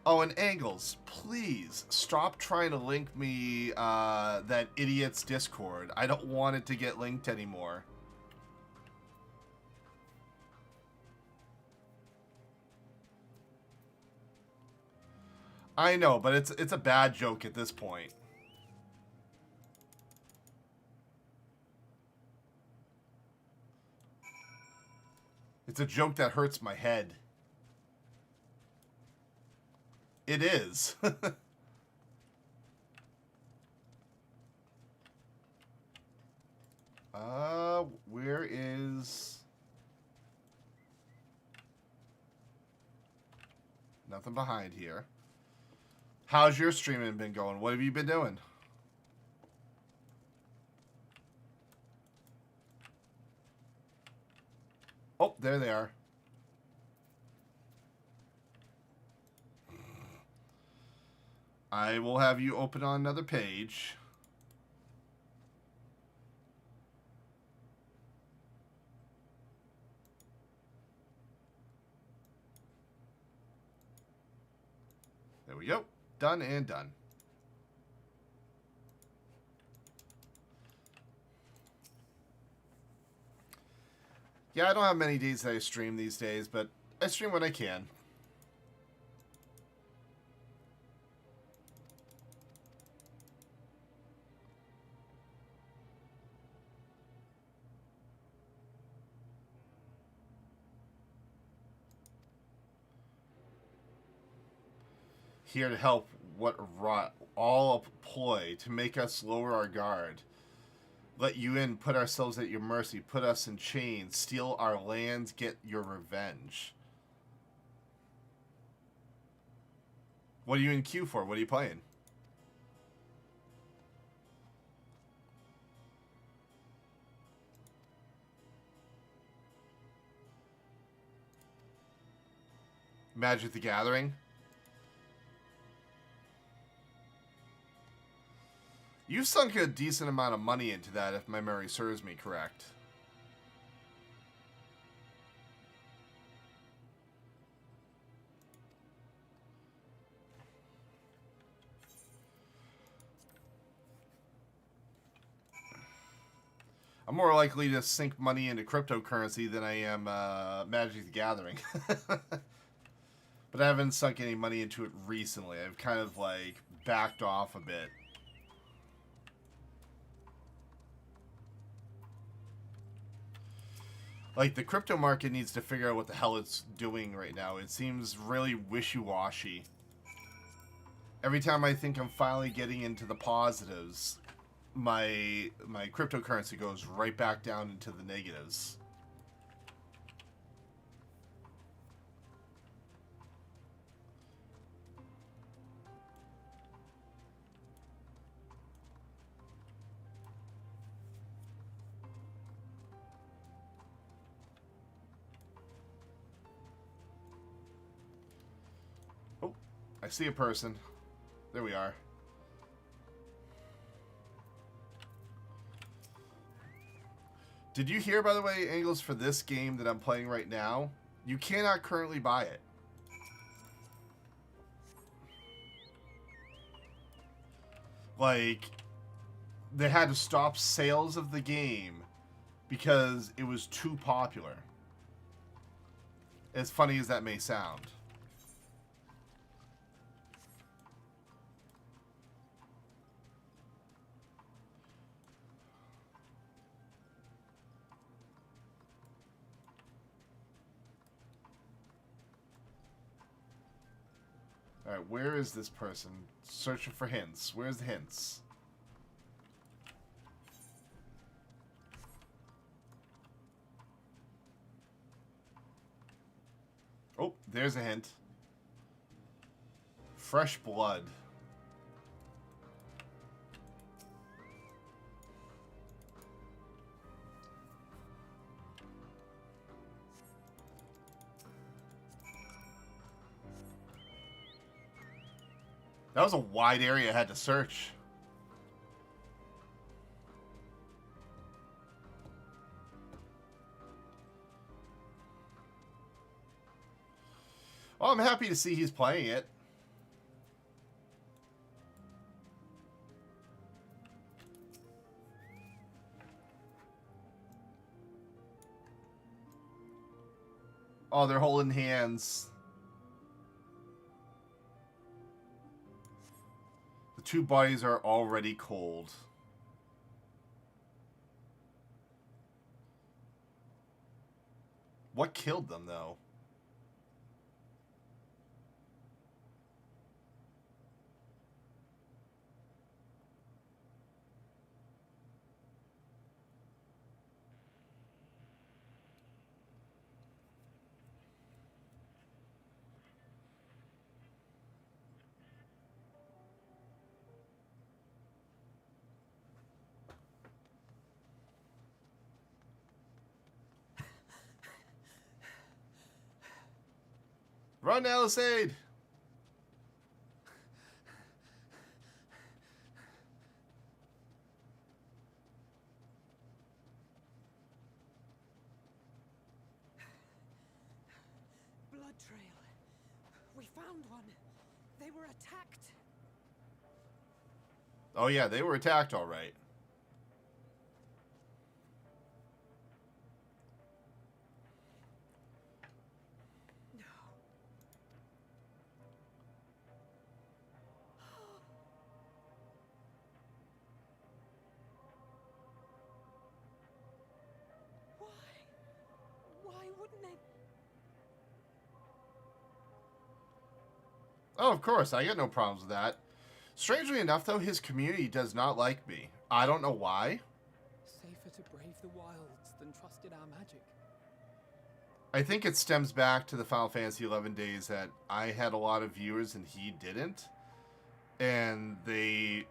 Oh, and Angles, please stop trying to link me that idiot's Discord. I don't want it to get linked anymore. I know, but it's a bad joke at this point. It's a joke that hurts my head. It is. Where is... Nothing behind here. How's your streaming been going? What have you been doing? Oh, there they are. I will have you open on another page. There we go. Done and done. Yeah, I don't have many days that I stream these days, but I stream when I can. Here to help what rot all a ploy to make us lower our guard. Let you in, put ourselves at your mercy, put us in chains, steal our lands, get your revenge. What are you in queue for? What are you playing? Magic the Gathering? You've sunk a decent amount of money into that, if my memory serves me correct. I'm more likely to sink money into cryptocurrency than I am Magic the Gathering. But I haven't sunk any money into it recently. I've kind of, like, backed off a bit. Like, the crypto market needs to figure out what the hell it's doing right now. It seems really wishy-washy. Every time I think I'm finally getting into the positives, my cryptocurrency goes right back down into the negatives. I see a person. There we are. Did you hear, by the way, Angles, for this game that I'm playing right now? You cannot currently buy it. Like, they had to stop sales of the game because it was too popular. As funny as that may sound. Alright, where is this person? Searching for hints. Where's the hints? Oh, there's a hint. Fresh blood. That was a wide area I had to search. Well, I'm happy to see he's playing it. Oh, they're holding hands. The two bodies are already cold. What killed them, though? Run, Alisade! Blood trail. We found one. They were attacked. Oh yeah, they were attacked all right. Why wouldn't they? Oh, of course, I got no problems with that. Strangely enough, though, his community does not like me. I don't know why. Safer to brave the wilds than trust in our magic. I think it stems back to the Final Fantasy XI days that I had a lot of viewers and he didn't. And they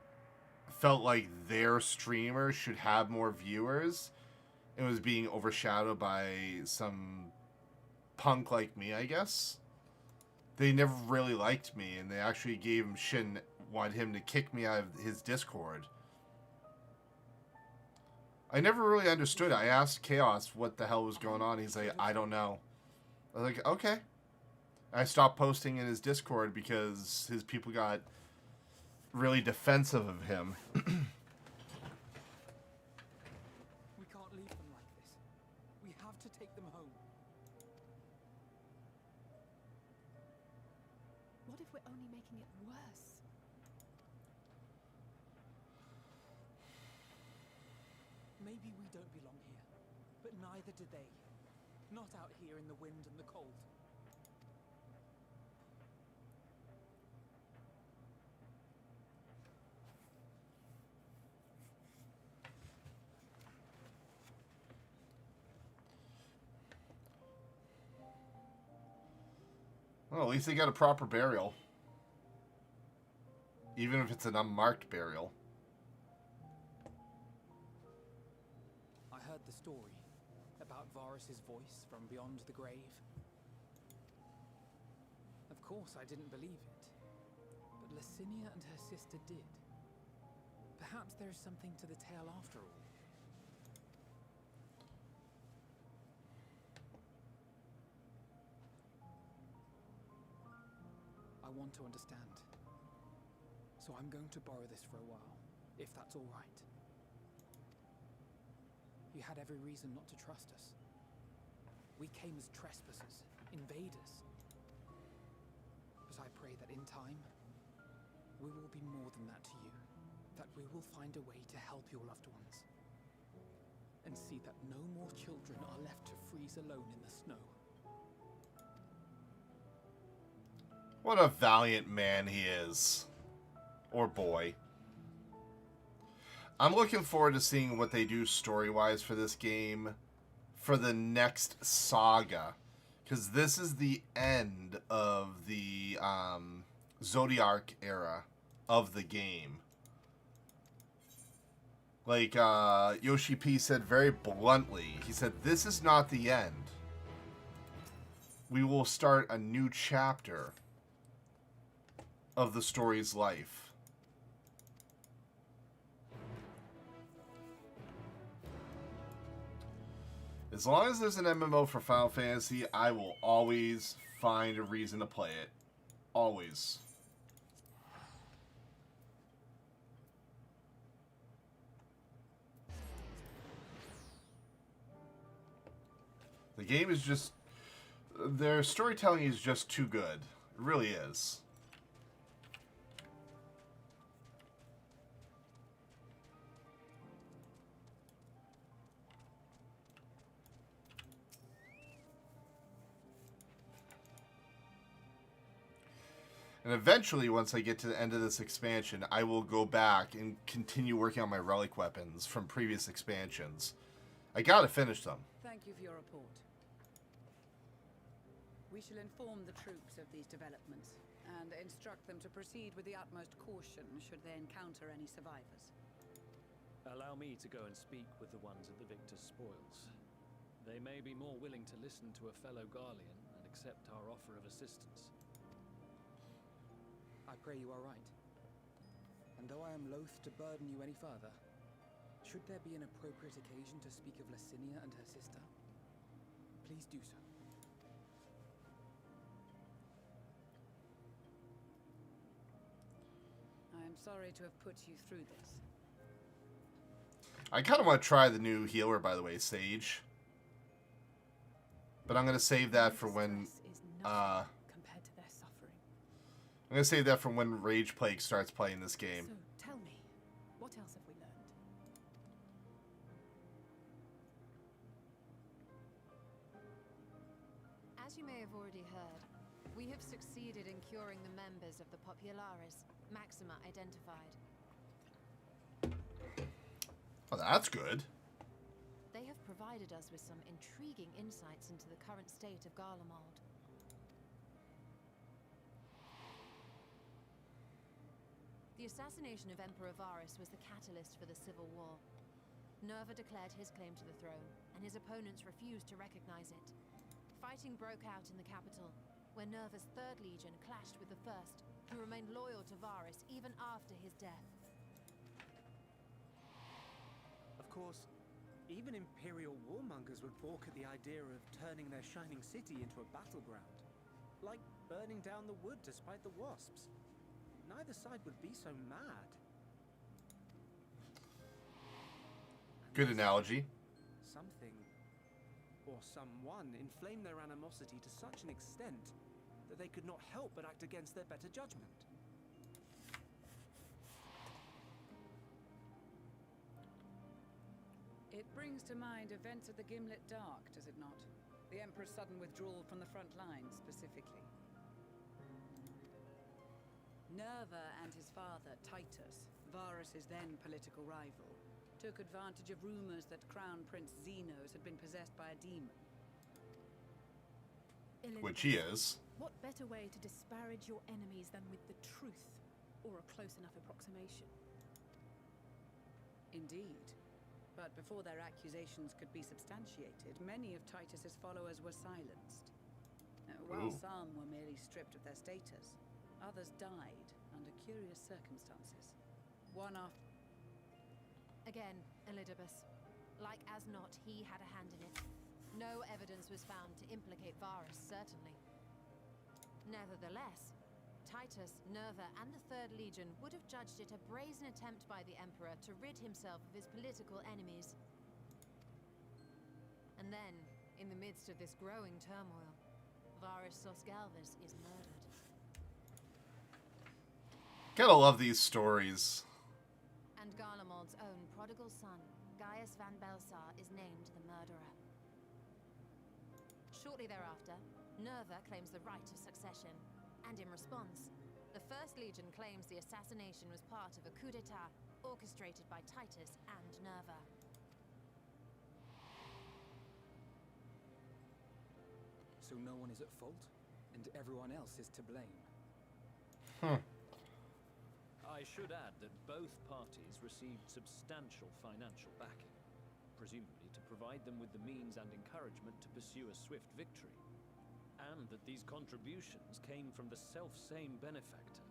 felt like their streamer should have more viewers. It was being overshadowed by some punk like me, I guess. They never really liked me, and they actually gave him shit and wanted him to kick me out of his Discord. I never really understood. I asked Chaos what the hell was going on. He's like, I don't know. I was like, okay. I stopped posting in his Discord because his people got really defensive of him. We can't leave them like this. We have to take them home. What if we're only making it worse? Maybe we don't belong here, but neither do they. Not out here in the wind and the cold. Well, at least they got a proper burial. Even if it's an unmarked burial. I heard the story about Varus's voice from beyond the grave. Of course, I didn't believe it, but Licinia and her sister did. Perhaps there is something to the tale after all. I want to understand. So I'm going to borrow this for a while, if that's all right. You had every reason not to trust us. We came as trespassers, invaders. But I pray that in time, we will be more than that to you. That we will find a way to help your loved ones. And see that no more children are left to freeze alone in the snow. What a valiant man he is. Or boy. I'm looking forward to seeing what they do story-wise for this game for the next saga. Because this is the end of the Zodiac era of the game. Like Yoshi P said very bluntly, he said, this is not the end. We will start a new chapter of the story's life. As long as there's an MMO for Final Fantasy, I will always find a reason to play it. Always. The game is just... their storytelling is just too good. It really is. And eventually, once I get to the end of this expansion, I will go back and continue working on my relic weapons from previous expansions. I gotta finish them. Thank you for your report. We shall inform the troops of these developments and instruct them to proceed with the utmost caution should they encounter any survivors. Allow me to go and speak with the ones at the victor's spoils. They may be more willing to listen to a fellow Garlean and accept our offer of assistance. I pray you are right. And though I am loath to burden you any further, should there be an appropriate occasion to speak of Licinia and her sister, please do so. I am sorry to have put you through this. I kind of want to try the new healer, by the way, Sage. But I'm going to save that for when... compared to their suffering. I'm going to save that for when Rage Plague starts playing this game. So tell me, what else have we learned? As you may have already heard, we have succeeded in curing the members of the Populares, Maxima identified. Oh, that's good. They have provided us with some intriguing insights into the current state of Garlemald. The assassination of Emperor Varus was the catalyst for the civil war. Nerva declared his claim to the throne, and his opponents refused to recognize it. Fighting broke out in the capital, where Nerva's 3rd Legion clashed with the 1st, who remained loyal to Varus even after his death. Of course, even Imperial warmongers would balk at the idea of turning their shining city into a battleground. Like burning down the wood to spite the wasps. Neither side would be so mad. Good analogy. Something, or someone, inflamed their animosity to such an extent that they could not help but act against their better judgment. It brings to mind events at the Gimlet Dark, does it not? The Emperor's sudden withdrawal from the front lines, specifically. Nerva and his father, Titus, Varus's then political rival, took advantage of rumors that Crown Prince Xenos had been possessed by a demon. Which he is. What better way to disparage your enemies than with the truth, or a close enough approximation? Indeed. But before their accusations could be substantiated, many of Titus's followers were silenced. While some were merely stripped of their status, others died under curious circumstances. One after... Again, Elidibus. Like as not, he had a hand in it. No evidence was found to implicate Varus, certainly. Nevertheless, Titus, Nerva, and the 3rd Legion would have judged it a brazen attempt by the Emperor to rid himself of his political enemies. And then, in the midst of this growing turmoil, Varus Sosgalvis is murdered. Gotta love these stories. And Garlemald's own prodigal son, Gaius van Belsar, is named the murderer. Shortly thereafter, Nerva claims the right of succession. And in response, the First Legion claims the assassination was part of a coup d'etat orchestrated by Titus and Nerva. So no one is at fault, and everyone else is to blame. I should add that both parties received substantial financial backing, presumably to provide them with the means and encouragement to pursue a swift victory, and that these contributions came from the self-same benefactor.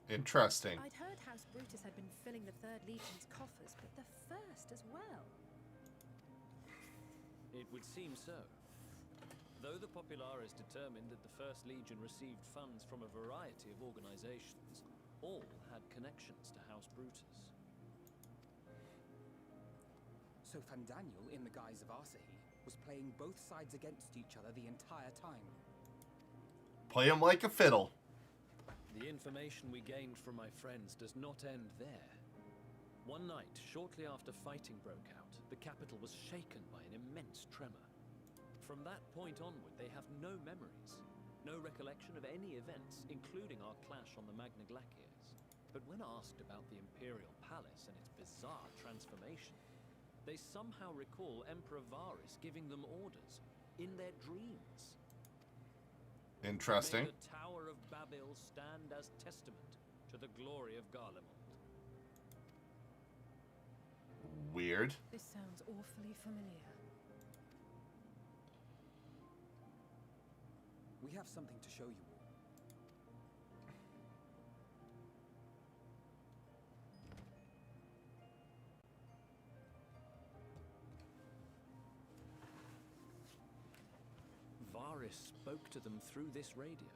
Interesting. I'd heard House Brutus had been filling the Third Legion's coffers, but the First as well. It would seem so. Though the Populares determined that the First Legion received funds from a variety of organizations, all had connections to House Brutus. So Fandaniel, in the guise of Asahi, was playing both sides against each other the entire time. Play him like a fiddle. The information we gained from my friends does not end there. One night, shortly after fighting broke out, the capital was shaken by an immense tremor. From that point onward, they have no memories, no recollection of any events, including our clash on the Magna Glaciers. But when asked about the Imperial Palace and its bizarre transformation, they somehow recall Emperor Varus giving them orders in their dreams. Interesting. May the Tower of Babel stand as testament to the glory of Garlemald. Weird. This sounds awfully familiar. We have something to show you all. Varus spoke to them through this radio.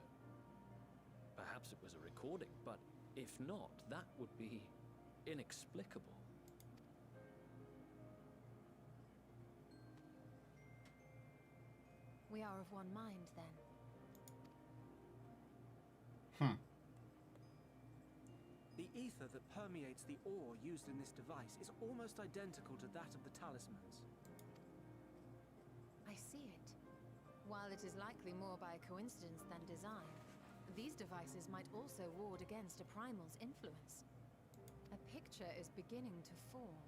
Perhaps it was a recording, but if not, that would be inexplicable. We are of one mind, then. The ether that permeates the ore used in this device is almost identical to that of the talismans. I see it. While it is likely more by coincidence than design, these devices might also ward against a primal's influence. A picture is beginning to form.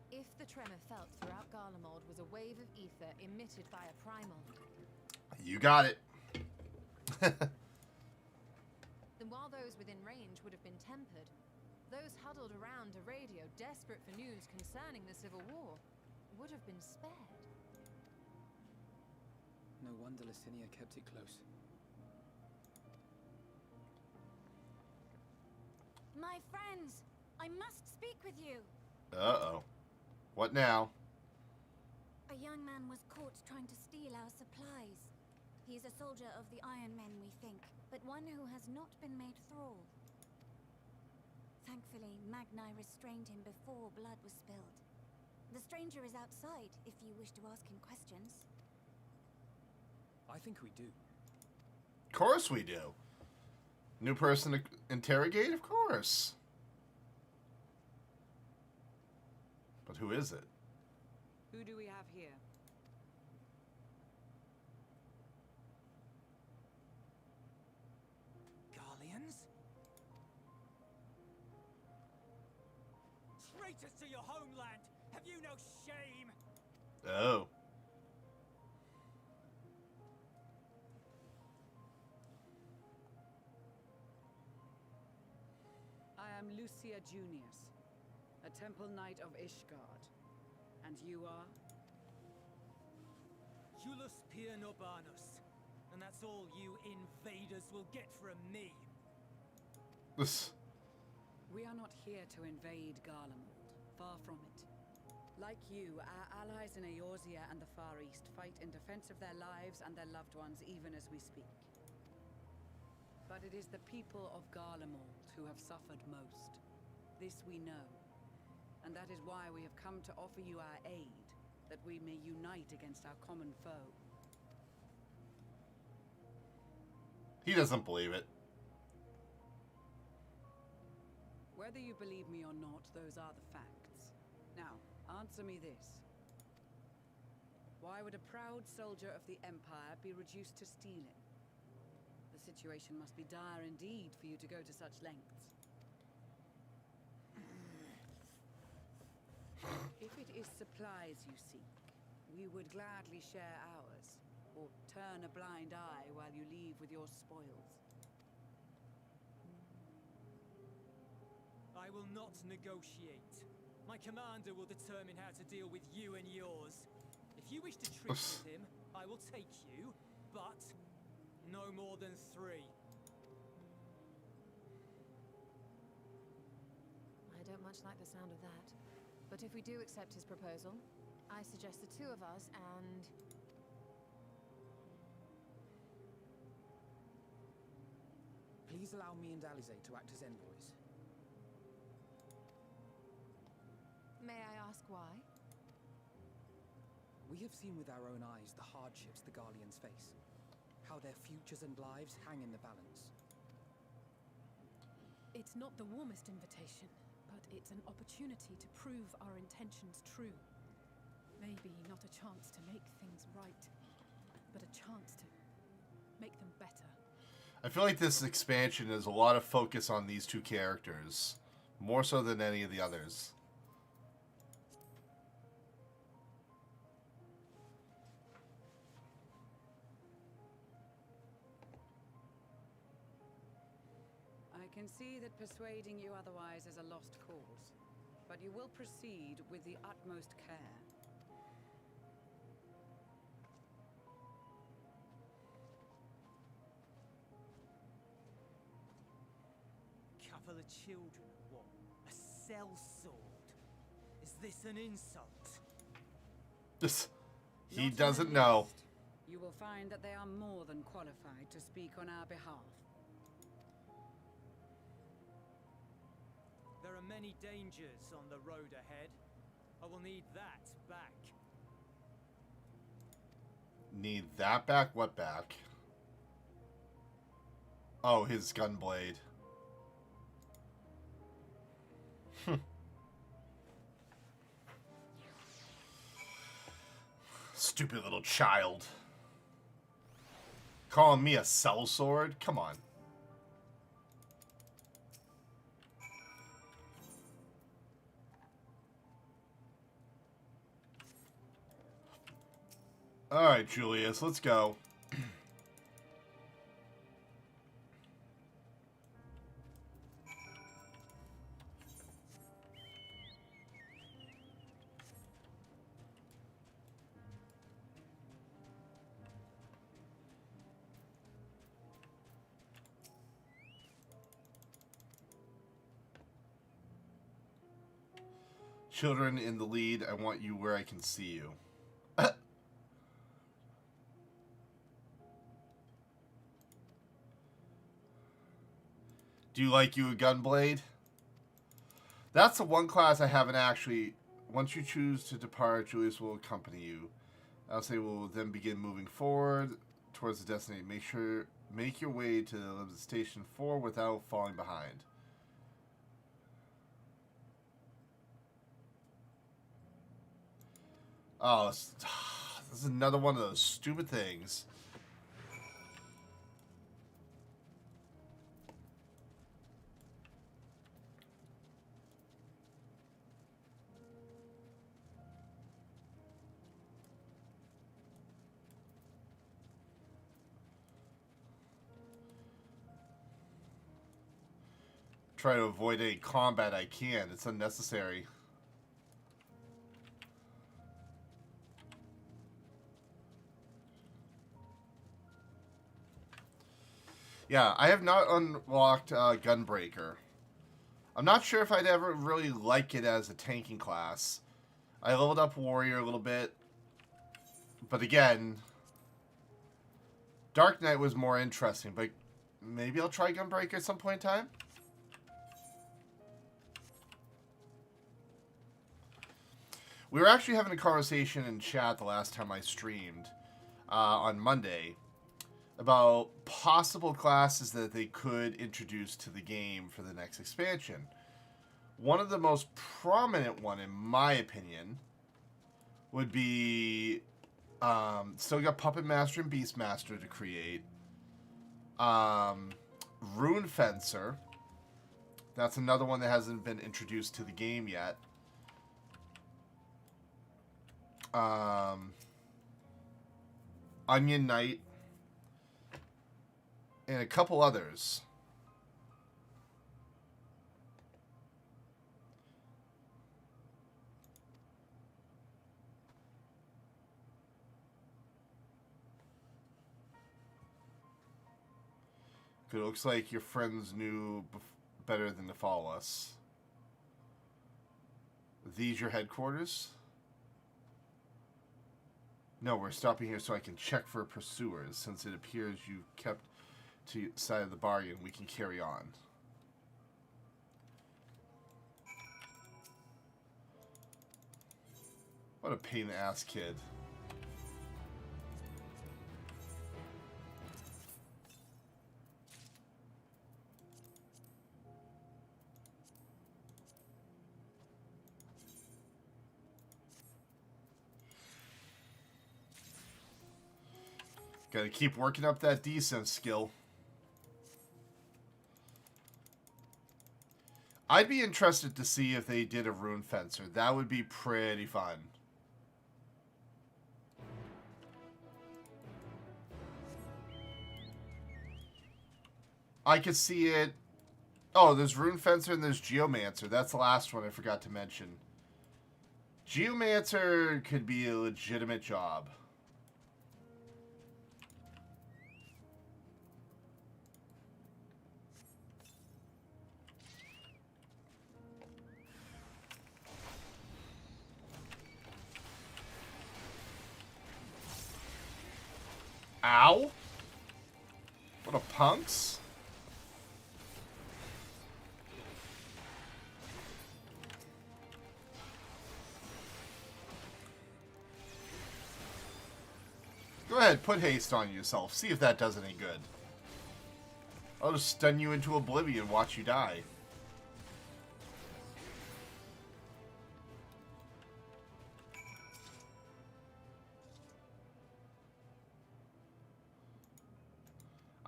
If the tremor felt throughout Garlemald was a wave of ether emitted by a primal, You got it. then while those within range would have been tempered, those huddled around a radio desperate for news concerning the Civil War would have been spared. No wonder Licinia kept it close. My friends, I must speak with you. Uh-oh. What now? A young man was caught trying to steal our supplies. He is a soldier of the Iron Men, we think, but one who has not been made thrall. Thankfully, Magni restrained him before blood was spilled. The stranger is outside, if you wish to ask him questions. I think we do. Of course we do. New person to interrogate? Of course. But who is it? Who do we have here? Garleans? Traitors to your homeland! Have you no shame? Oh. I am Lucia Junius, a temple knight of Ishgard. And you are? Julius Pierre Norbanus. And that's all you invaders will get from me. This. We are not here to invade Garlemald. Far from it. Like you, our allies in Eorzea and the Far East fight in defense of their lives and their loved ones even as we speak. But it is the people of Garlemald who have suffered most. This we know. And that is why we have come to offer you our aid, that we may unite against our common foe. He doesn't believe it. Whether you believe me or not, those are the facts. Now, answer me this. Why would a proud soldier of the Empire be reduced to stealing? situation must be dire indeed for you to go to such lengths. If it is supplies you seek, we would gladly share ours, or turn a blind eye while you leave with your spoils. I will not negotiate. My commander will determine how to deal with you and yours. If you wish to treat with him, I will take you, but no more than 3. I don't much like the sound of that. But if we do accept his proposal, I suggest the 2 of us and... Please allow me and Alize to act as envoys. May I ask why? We have seen with our own eyes the hardships the Garleans face. How their futures and lives hang in the balance. It's not the warmest invitation, but it's an opportunity to prove our intentions true. Maybe not a chance to make things right, but a chance to make them better. I feel like this expansion is a lot of focus on these 2 characters, more so than any of the others. I can see that persuading you otherwise is a lost cause, but you will proceed with the utmost care. Couple of children, what? A sellsword? Is this an insult? He Not in doesn't the know. least. You will find that they are more than qualified to speak on our behalf. There are many dangers on the road ahead. I will need that back. Need that back? What back? Oh, his gunblade. Stupid little child. Calling me a sellsword? Come on. Alright, Julius, let's go. Children in the lead, I want you where I can see you. Do you like you a gunblade? That's the one class I haven't actually... Once you choose to depart, Julius will accompany you. I'll say we'll then begin moving forward towards the destination. Make your way to the station 4 without falling behind. Oh, this is another one of those stupid things. Try to avoid any combat I can. It's unnecessary. Yeah, I have not unlocked Gunbreaker. I'm not sure if I'd ever really like it as a tanking class. I leveled up Warrior a little bit. But again, Dark Knight was more interesting. But maybe I'll try Gunbreaker at some point in time. We were actually having a conversation in chat the last time I streamed on Monday about possible classes that they could introduce to the game for the next expansion. One of the most prominent one, in my opinion, would be still got Puppet Master and Beast Master to create. Rune Fencer. That's another one that hasn't been introduced to the game yet. Onion Knight. And a couple others. It looks like your friends knew better than to follow us. These your headquarters? No, we're stopping here so I can check for pursuers. Since it appears you kept to the side of the bargain, we can carry on. What a pain in the ass kid. Gotta keep working up that descent skill. I'd be interested to see if they did a Rune Fencer. That would be pretty fun. I could see it. Oh, there's Rune Fencer and there's Geomancer. That's the last one I forgot to mention. Geomancer could be a legitimate job. Ow! What a punks. Go ahead, put haste on yourself. See if that does any good. I'll just stun you into oblivion and watch you die.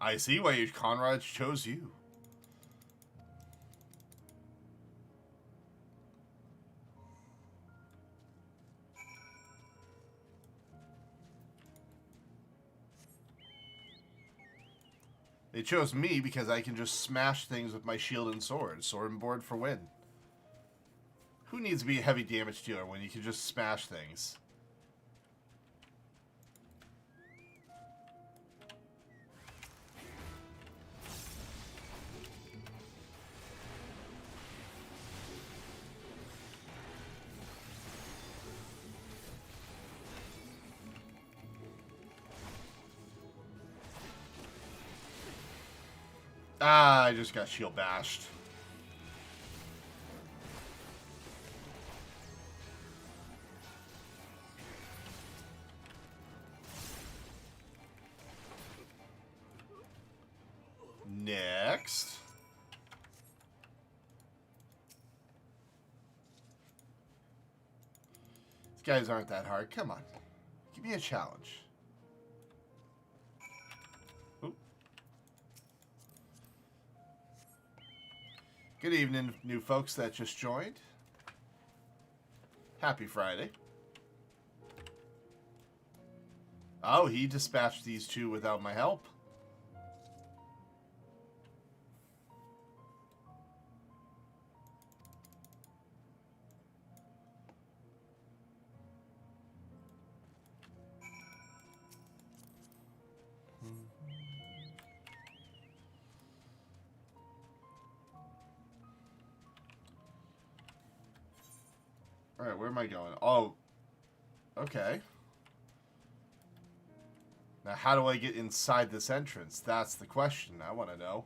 I see why your comrades chose you. They chose me because I can just smash things with my shield and sword. Sword and board for win. Who needs to be a heavy damage dealer when you can just smash things? Ah, I just got shield bashed. Next. These guys aren't that hard. Come on. Give me a challenge. Good evening, new folks that just joined. Happy Friday. Oh, he dispatched these two without my help. Alright, where am I going? Oh, okay. Now, how do I get inside this entrance? That's the question I want to know.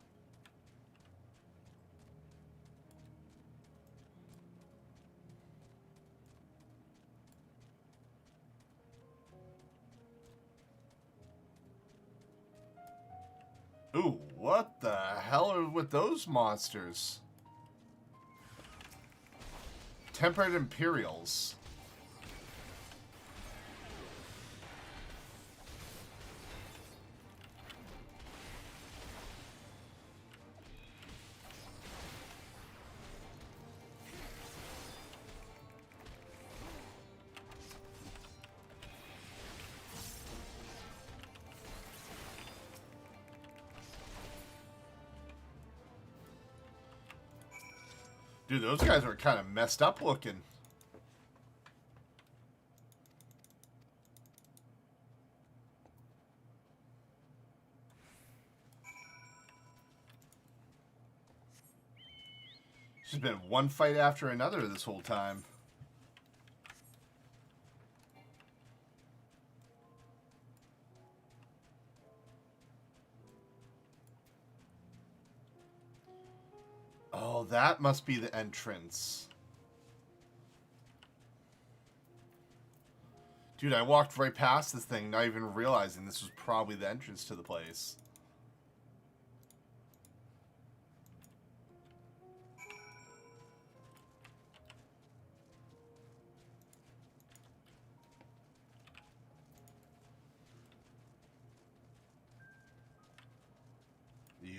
Ooh, what the hell are with those monsters? Tempered Imperials. Dude, those guys are kind of messed up looking. There's been one fight after another this whole time. Oh, that must be the entrance. Dude, I walked right past this thing, not even realizing this was probably the entrance to the place.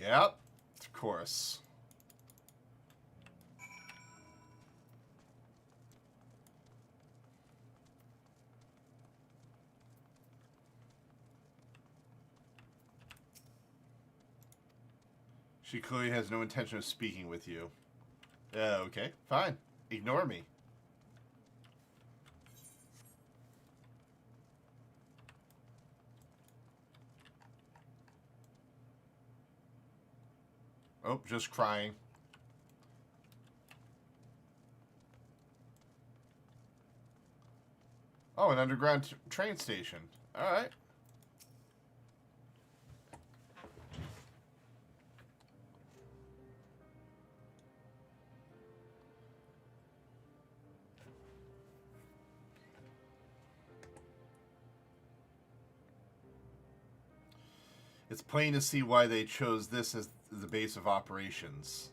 Yep, of course. She clearly has no intention of speaking with you. Okay, fine. Ignore me. Oh, just crying. Oh, an underground train station. All right. It's plain to see why they chose this as the base of operations.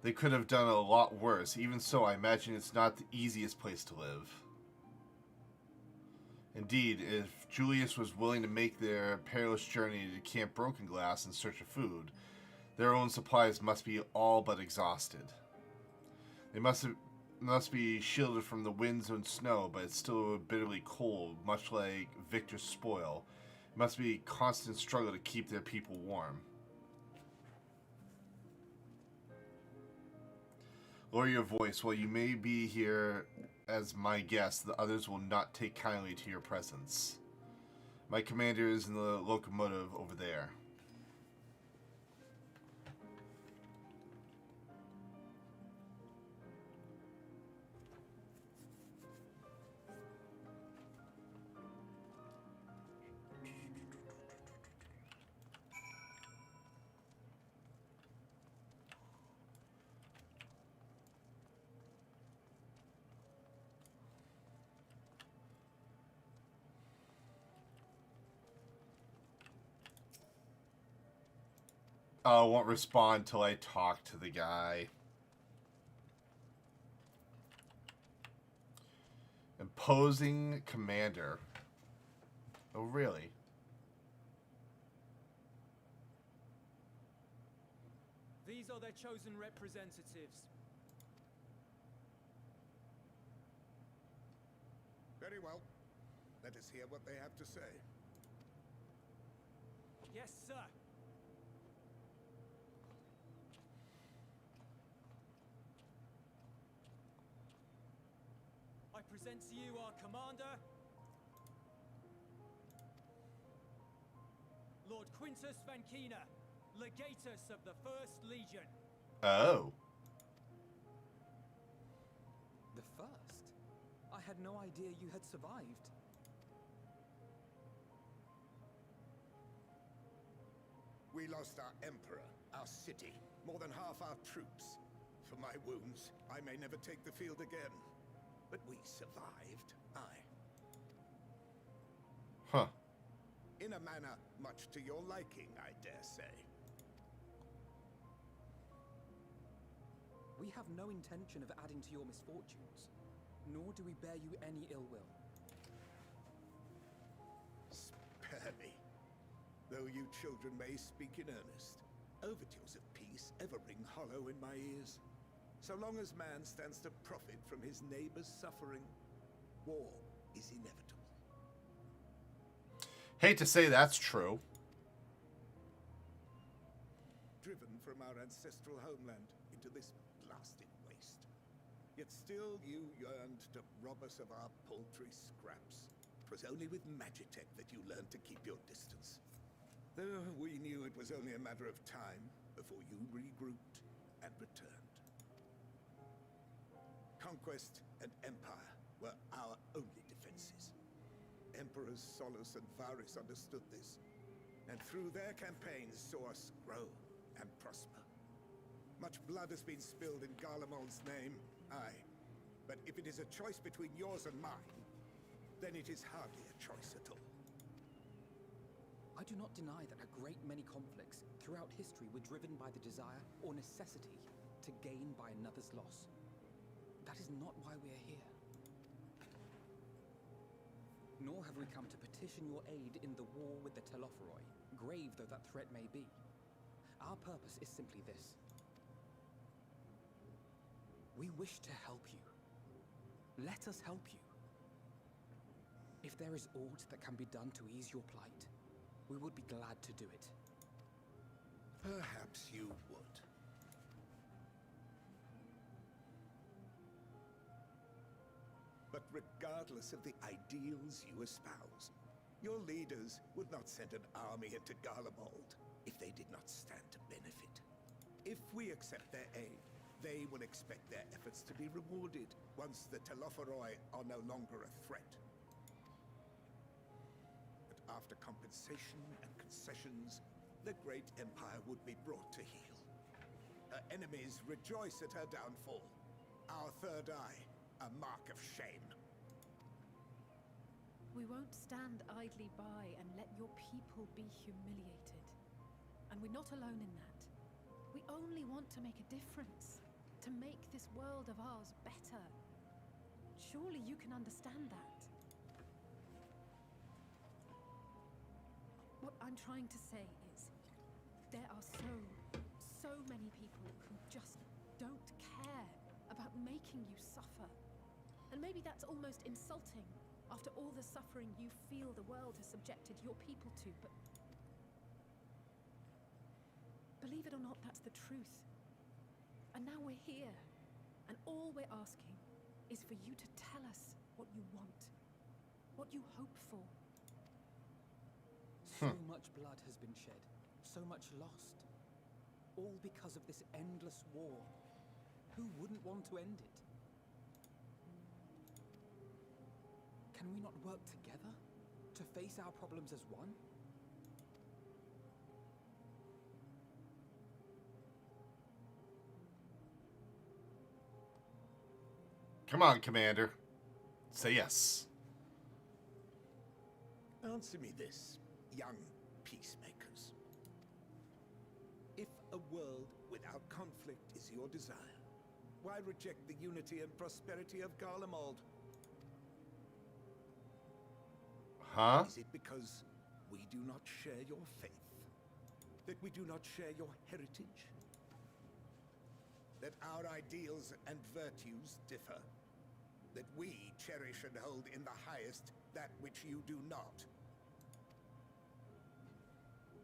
They could have done a lot worse. Even so, I imagine it's not the easiest place to live. Indeed, if Julius was willing to make their perilous journey to Camp Broken Glass in search of food, their own supplies must be all but exhausted. They must be shielded from the winds and snow, but it's still bitterly cold, much like Victor's spoil. It must be a constant struggle to keep their people warm. Lower your voice. While you may be here as my guest, the others will not take kindly to your presence. My commander is in the locomotive over there. I won't respond till I talk to the guy. Imposing commander. Oh, really? These are their chosen representatives. Very well. Let us hear what they have to say. Yes, sir. I present to you our commander, Lord Quintus Vankina, Legatus of the First Legion. Oh. The first? I had no idea you had survived. We lost our emperor, our city, more than half our troops. For my wounds, I may never take the field again. But we survived, aye. Huh. In a manner much to your liking, I dare say. We have no intention of adding to your misfortunes, nor do we bear you any ill will. Spare me. Though you children may speak in earnest, overtures of peace ever ring hollow in my ears. So long as man stands to profit from his neighbor's suffering, war is inevitable. Hate to say that's true. Driven from our ancestral homeland into this blasted waste. Yet still you yearned to rob us of our paltry scraps. 'Twas only with Magitech that you learned to keep your distance. Though we knew it was only a matter of time before you regrouped and returned. Conquest and Empire were our only defenses. Emperors Solus and Varys understood this, and through their campaigns saw us grow and prosper. Much blood has been spilled in Garlemald's name, aye. But if it is a choice between yours and mine, then it is hardly a choice at all. I do not deny that a great many conflicts throughout history were driven by the desire or necessity to gain by another's loss. That is not why we are here. Nor have we come to petition your aid in the war with the Telophoroi, grave though that threat may be. Our purpose is simply this. We wish to help you. Let us help you. If there is aught that can be done to ease your plight, we would be glad to do it. Perhaps you would. But regardless of the ideals you espouse, your leaders would not send an army into Garlemald if they did not stand to benefit. If we accept their aid, they will expect their efforts to be rewarded once the Telophoroi are no longer a threat. But after compensation and concessions, the great empire would be brought to heel. Her enemies rejoice at her downfall. Our third eye, a mark of shame. We won't stand idly by and let your people be humiliated. And we're not alone in that. We only want to make a difference. To make this world of ours better. Surely you can understand that. What I'm trying to say is, there are so many people who just don't care about making you suffer. And maybe that's almost insulting after all the suffering you feel the world has subjected your people to, but believe it or not, that's the truth. And now we're here, and all we're asking is for you to tell us what you want, what you hope for. So much blood has been shed, so much lost, all because of this endless war. Who wouldn't want to end it? Can we not work together to face our problems as one? Come on, Commander. Say yes. Answer me this, young peacemakers. If a world without conflict is your desire, why reject the unity and prosperity of Garlemald? Huh? Is it because we do not share your faith? That we do not share your heritage? That our ideals and virtues differ? That we cherish and hold in the highest that which you do not?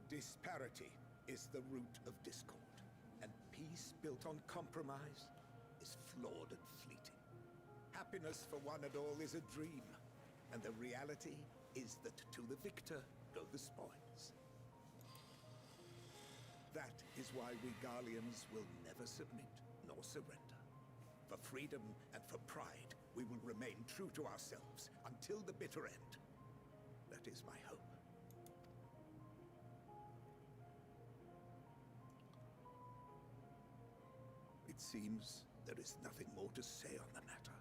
Disparity is the root of discord, and peace built on compromise is flawed and fleeting. Happiness for one and all is a dream, and the reality is that to the victor go the spoils. That is why we Garleans will never submit nor surrender. For freedom and for pride, we will remain true to ourselves until the bitter end. That is my hope. It seems there is nothing more to say on the matter.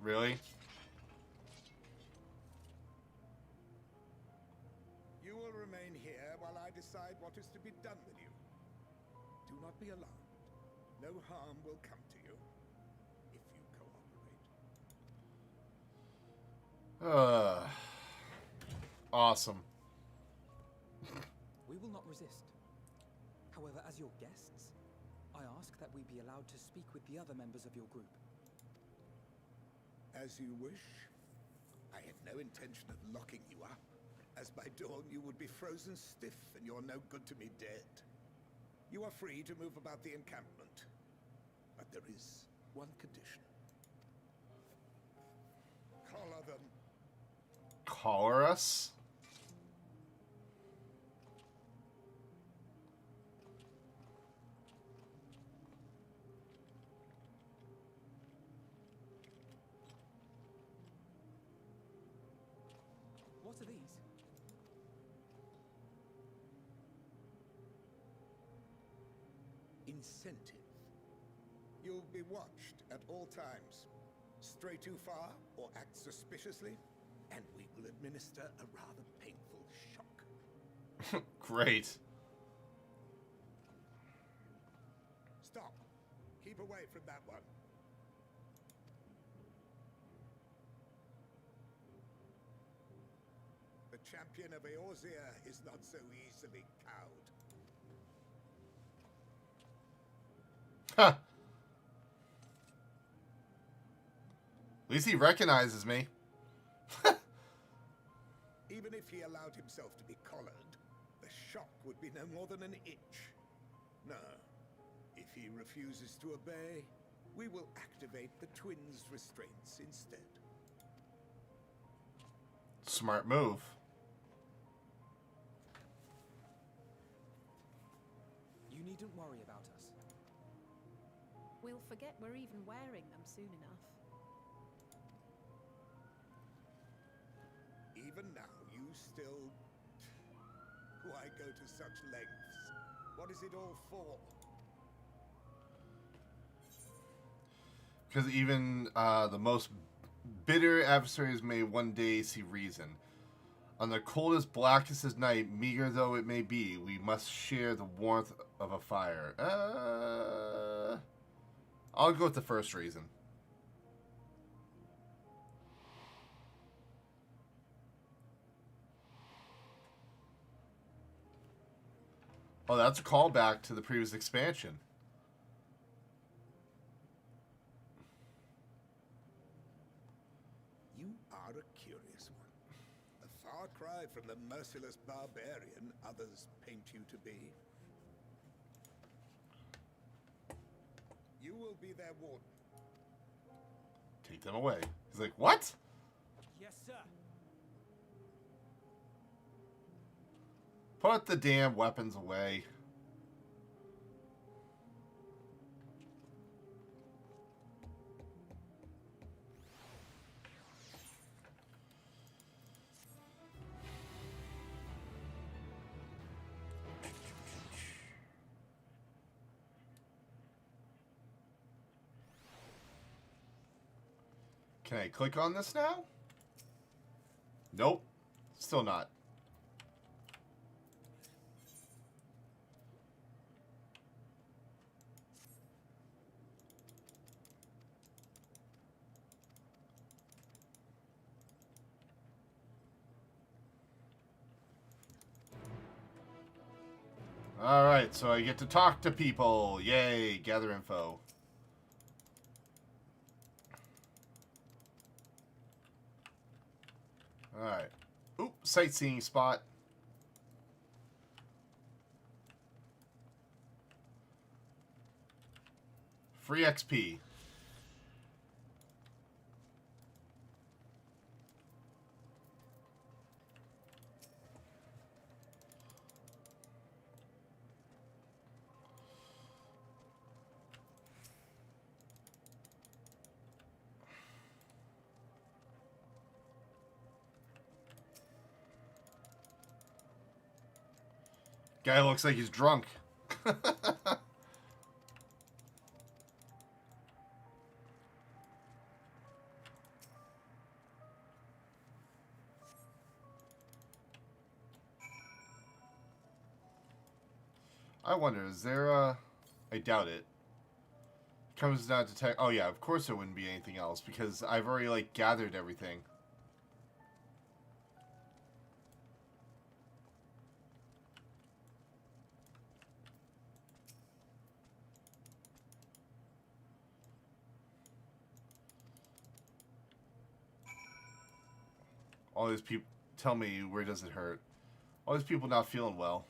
Really? You will remain here while I decide what is to be done with you. Do not be alarmed. No harm will come to you if you cooperate. Awesome. We will not resist. However, as your guests, I ask that we be allowed to speak with the other members of your group. As you wish. I had no intention of locking you up, as by dawn you would be frozen stiff and you're no good to me dead. You are free to move about the encampment, but there is one condition. Collar them. Collar us? What are these? Incentive. You'll be watched at all times. Stray too far or act suspiciously, and we will administer a rather painful shock. Great. Stop. Keep away from that one. The champion of Eorzea is not so easily cowed. Huh. At least he recognizes me. Even if he allowed himself to be collared, the shock would be no more than an itch. No. If he refuses to obey, we will activate the twins' restraints instead. Smart move. You needn't worry about us. We'll forget we're even wearing them soon enough. Even now, you still... Why go to such lengths? What is it all for? Because even the most bitter adversaries may one day see reason. On the coldest, blackest night, meager though it may be, we must share the warmth of a fire. I'll go with the first reason. Oh, that's a callback to the previous expansion. You are a curious one. A far cry from the merciless barbarian others paint you to be. You will be their warden. Take them away. He's like, what? Yes, sir. Put the damn weapons away. Can I click on this now? Nope. Still not. Alright, so I get to talk to people. Yay, gather info. Alright. Oop, sightseeing spot. Free XP. Guy looks like he's drunk. I wonder, is there a... I doubt it. Comes down to tech... Oh yeah, of course there wouldn't be anything else, because I've already, like, gathered everything. All these people tell me, where does it hurt? All these people not feeling well.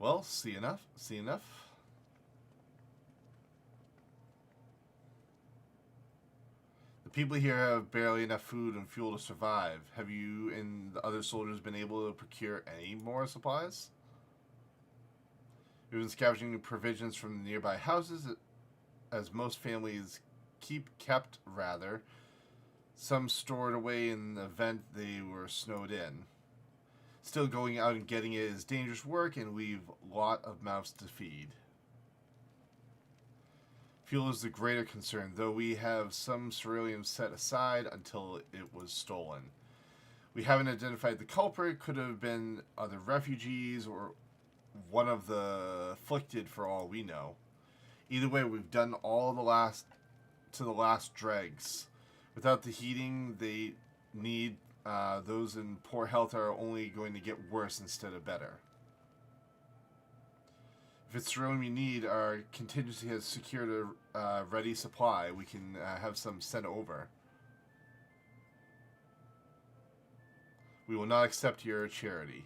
Well, see enough. See enough. The people here have barely enough food and fuel to survive. Have you and the other soldiers been able to procure any more supplies? We've been scavenging provisions from nearby houses, as most families kept rather. Some stored away in the event they were snowed in. Still, going out and getting it is dangerous work, and we've a lot of mouths to feed. Fuel is the greater concern, though we have some ceruleum set aside until it was stolen. We haven't identified the culprit. Could have been other refugees or one of the afflicted for all we know. Either way, we've done all the last dregs. Without the heating they need, those in poor health are only going to get worse instead of better. If it's ceruleum you need, our contingency has secured a ready supply. We can have some sent over. We will not accept your charity.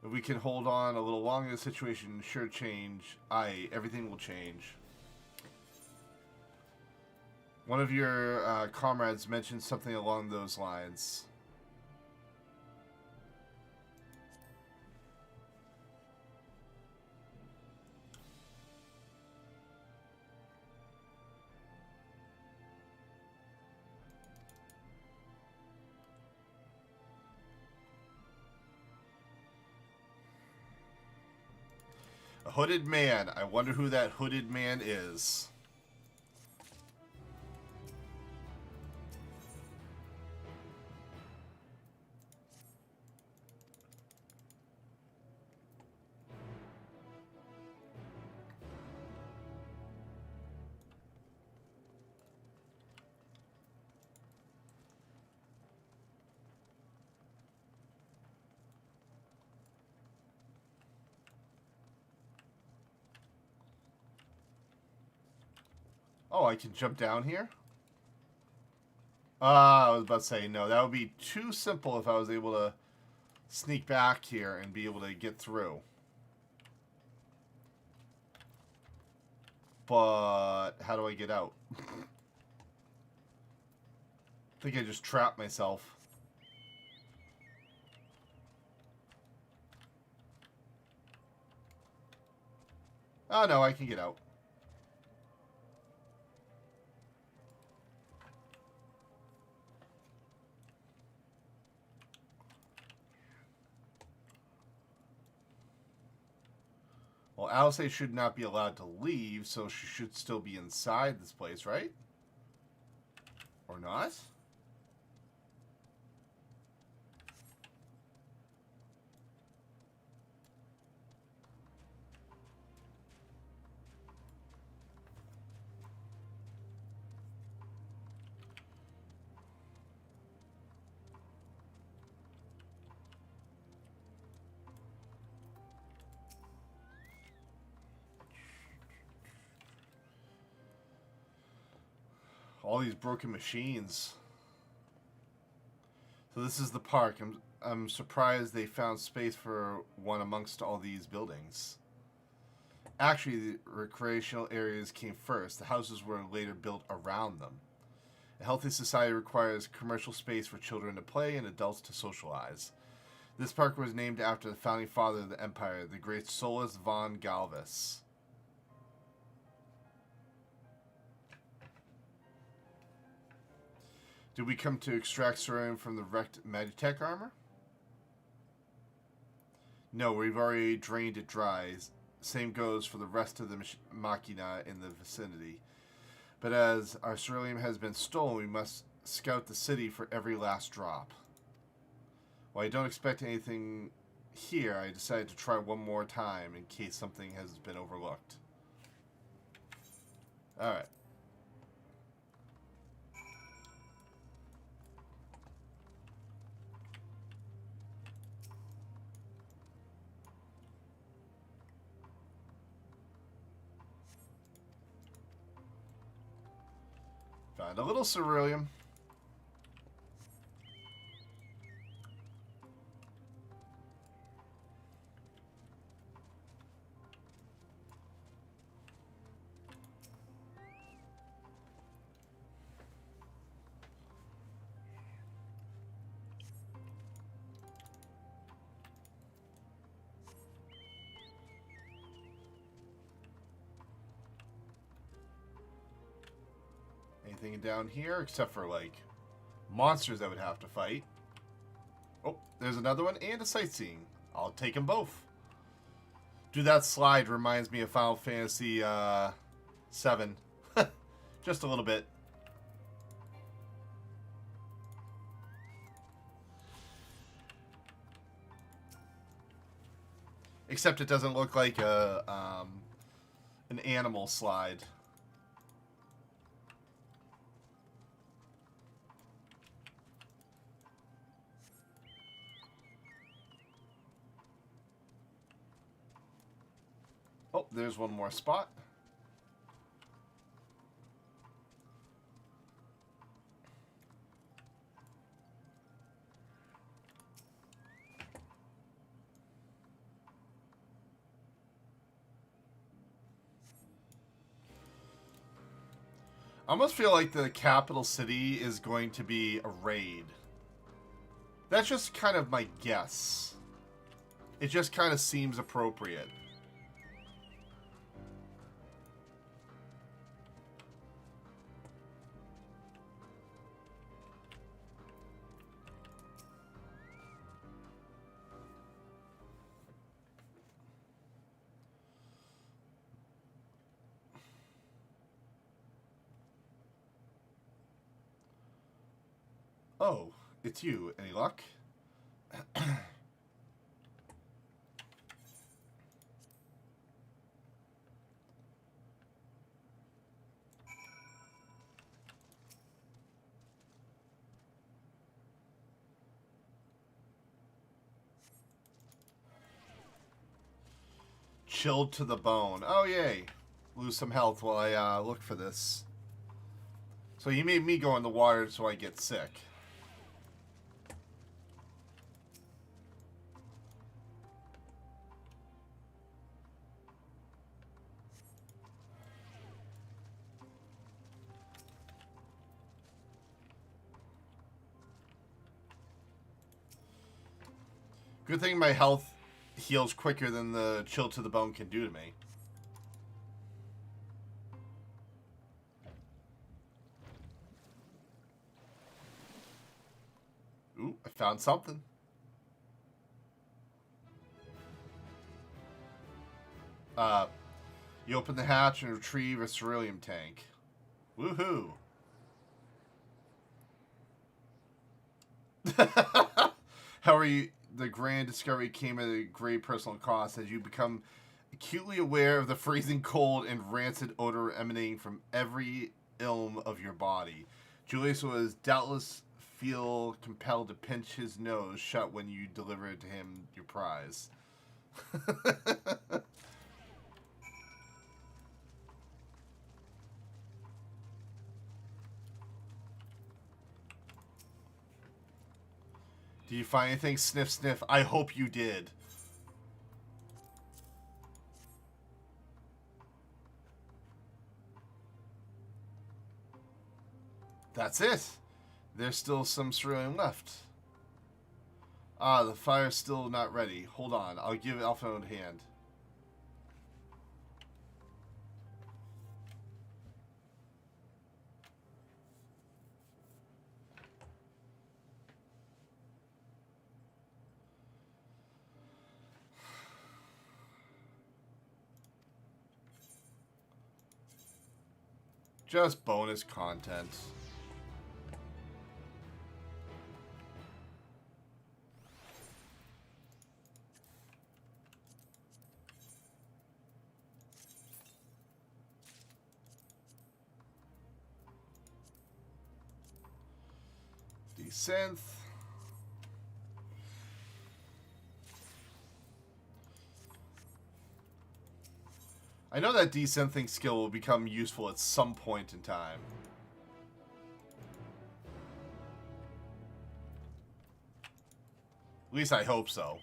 If we can hold on a little longer, the situation sure change. Aye, everything will change. One of your comrades mentioned something along those lines. A hooded man. I wonder who that hooded man is. Oh, I can jump down here? I was about to say, no, that would be too simple if I was able to sneak back here and be able to get through. But how do I get out? I think I just trapped myself. Oh, no, I can get out. Well, Alice should not be allowed to leave, so she should still be inside this place, right? Or not? All these broken machines. So this is the park. I'm surprised they found space for one amongst all these buildings. Actually, the recreational areas came first. The houses were later built around them. A healthy society requires commercial space for children to play and adults to socialize. This park was named after the founding father of the empire, the great Solus von Galvus. Did we come to extract ceruleum from the wrecked Magitech armor? No, we've already drained it dry. same goes for the rest of the machina in the vicinity. But as our ceruleum has been stolen, we must scout the city for every last drop. While I don't expect anything here, I decided to try one more time in case something has been overlooked. Alright. Found a little ceruleum. Anything down here except for, like, monsters I would have to fight. Oh, there's another one and a sightseeing. I'll take them both. Dude, that slide reminds me of Final Fantasy 7. Just a little bit. Except it doesn't look like a an animal slide. Oh, there's one more spot. I almost feel like the capital city is going to be a raid. That's just kind of my guess. It just kind of seems appropriate. Oh, it's you. Any luck? Chilled to the bone. Oh, yay. Lose some health while I look for this. So you made me go in the water so I get sick. Good thing my health heals quicker than the chill to the bone can do to me. Ooh, I found something. You open the hatch and retrieve a ceruleum tank. Woohoo! How are you? The grand discovery came at a great personal cost as you become acutely aware of the freezing cold and rancid odor emanating from every ilm of your body. Julius was doubtless feel compelled to pinch his nose shut when you delivered to him your prize. Did you find anything? Sniff, sniff. I hope you did. That's it. There's still some ceruleum left. Ah, the fire's still not ready. Hold on. I'll give Alpha a hand. Just bonus content. Desynth. I know that desynthing skill will become useful at some point in time. At least I hope so.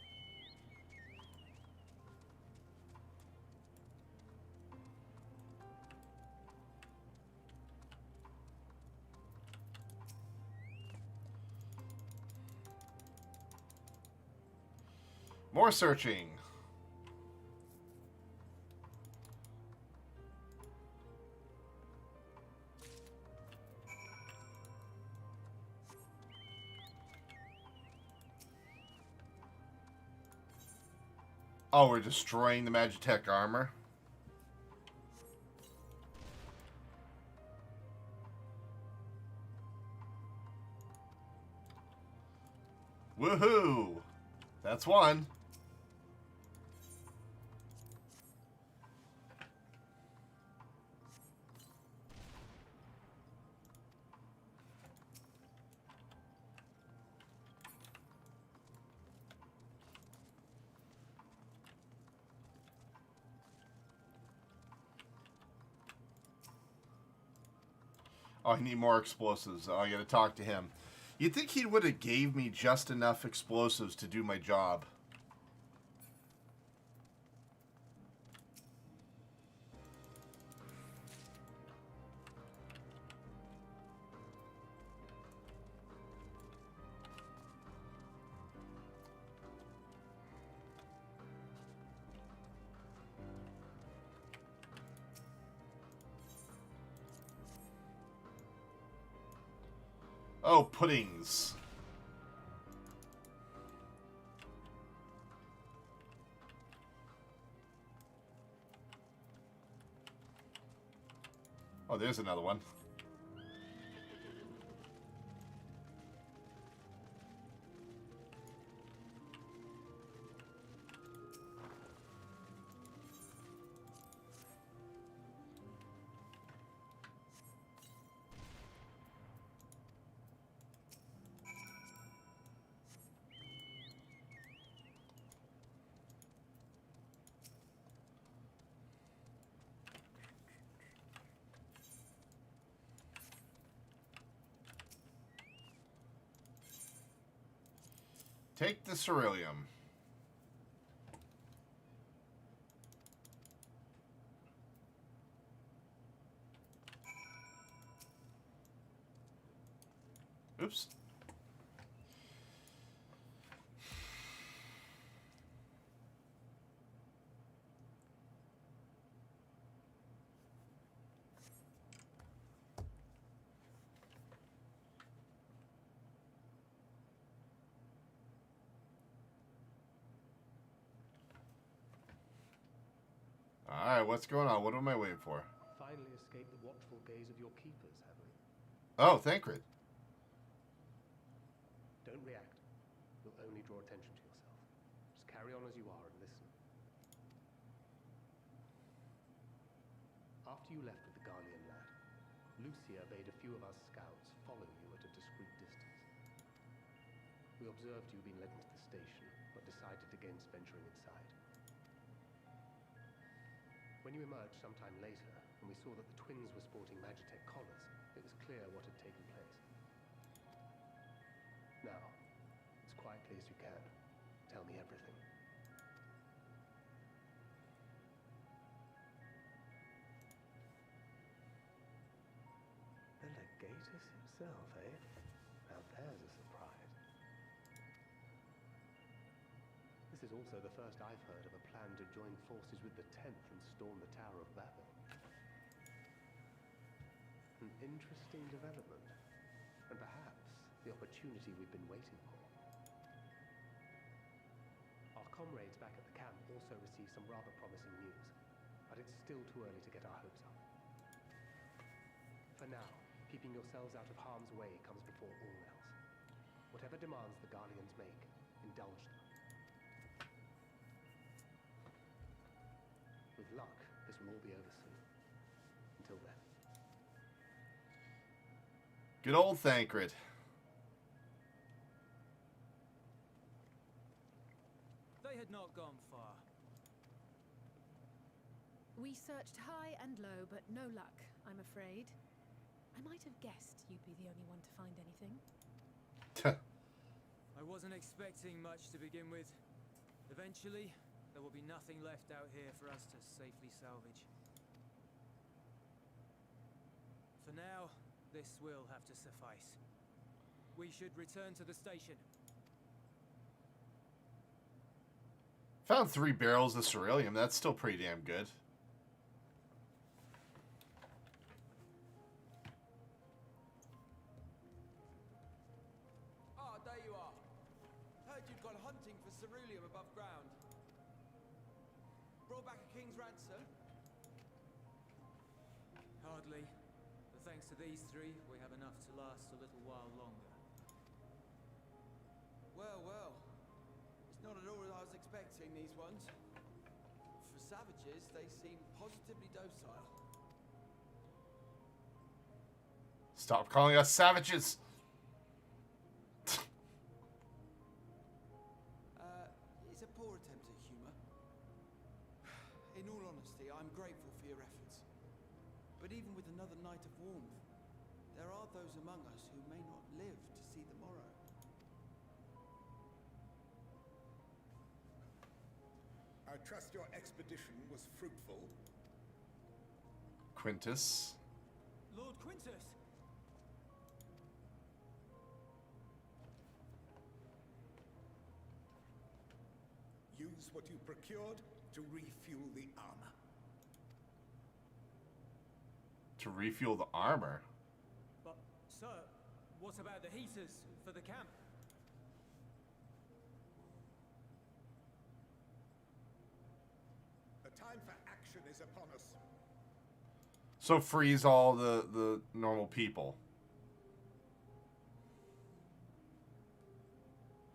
More searching. Oh, we're destroying the Magitech armor. Woohoo! That's one. Oh, I need more explosives. Oh, I gotta talk to him. You'd think he would have gave me just enough explosives to do my job. Oh, puddings. Oh, there's another one. Take the ceruleum. Oops. Alright, what's going on? What am I waiting for? Finally escaped the watchful gaze of your keepers, have we? Oh, Thancred. Don't react. You'll only draw attention to yourself. Just carry on as you are and listen. After you left with the Garlean lad, Lucia bade a few of our scouts follow you at a discreet distance. We observed you being led into the station, but decided against venturing inside. When you emerged sometime later, and we saw that the twins were sporting Magitech collars, it was clear what had taken place. Now, as quietly as you can, tell me everything. The Legatus himself, eh? Now there's a surprise. This is also the first I've heard of a plan to join forces with the 10th and storm the Tower of Babel. An interesting development, and perhaps the opportunity we've been waiting for. Our comrades back at the camp also received some rather promising news, but it's still too early to get our hopes up. For now, keeping yourselves out of harm's way comes before all else. Whatever demands the Garleans make, indulge them. With luck, this will all be over soon. Until then. Good old Thancred. They had not gone far. We searched high and low, but no luck, I'm afraid. I might have guessed you'd be the only one to find anything. I wasn't expecting much to begin with. Eventually, there will be nothing left out here for us to safely salvage. For now, this will have to suffice. We should return to the station. Found 3 barrels of ceruleum. That's still pretty damn good. Ah, there you are. Heard you'd gone hunting for ceruleum above ground. Brought back a king's ransom? Hardly. But thanks to these 3, we have enough to last a little while longer. Well, well. It's not at all as I was expecting, these ones. For savages, they seem positively docile. Stop calling us savages. It's a poor attempt at humor. In all honesty, I'm grateful for your efforts. But even with another night of warmth, there are those among us who may not live to see the morrow. I trust your expedition was fruitful. Quintus. Lord Quintus! Use what you procured to refuel the armor. To refuel the armor? But, sir, what about the heaters for the camp? The time for action is upon us. So freeze all the normal people.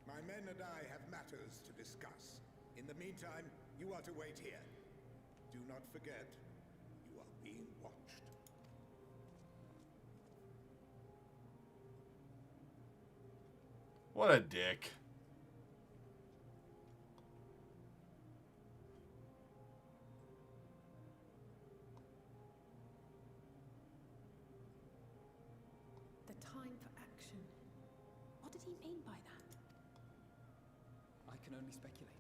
My men and I have matters to discuss. In the meantime, you are to wait here. Do not forget, you are being watched. What a dick. The time for action. What did he mean by that? I can only speculate.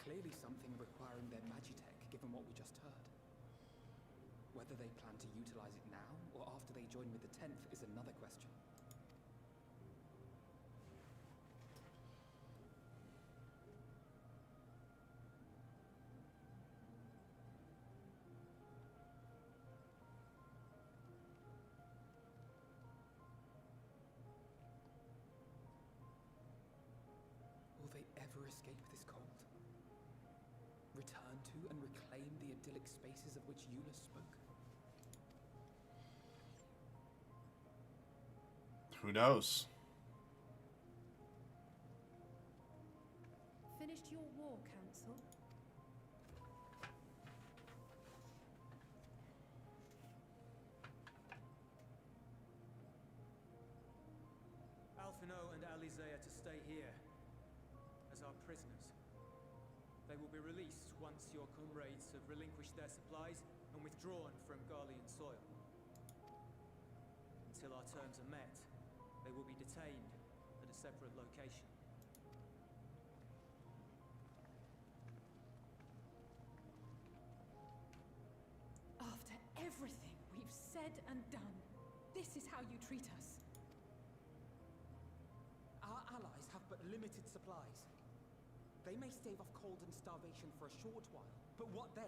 Clearly something requiring their magitech, given what we just heard. Whether they plan to utilize it now, or after they join with the 10th, is another question. Will they ever escape this cold? Return to and reclaim the idyllic spaces of which Eulus spoke? Who knows? Finished your war, Council? Alphino and Alize are to stay here as our prisoners. They will be released once your comrades have relinquished their supplies and withdrawn from Garlean soil. Until our terms are met, they will be detained at a separate location. After everything we've said and done, this is how you treat us. Our allies have but limited supplies. They may stave off cold and starvation for a short while, but what then?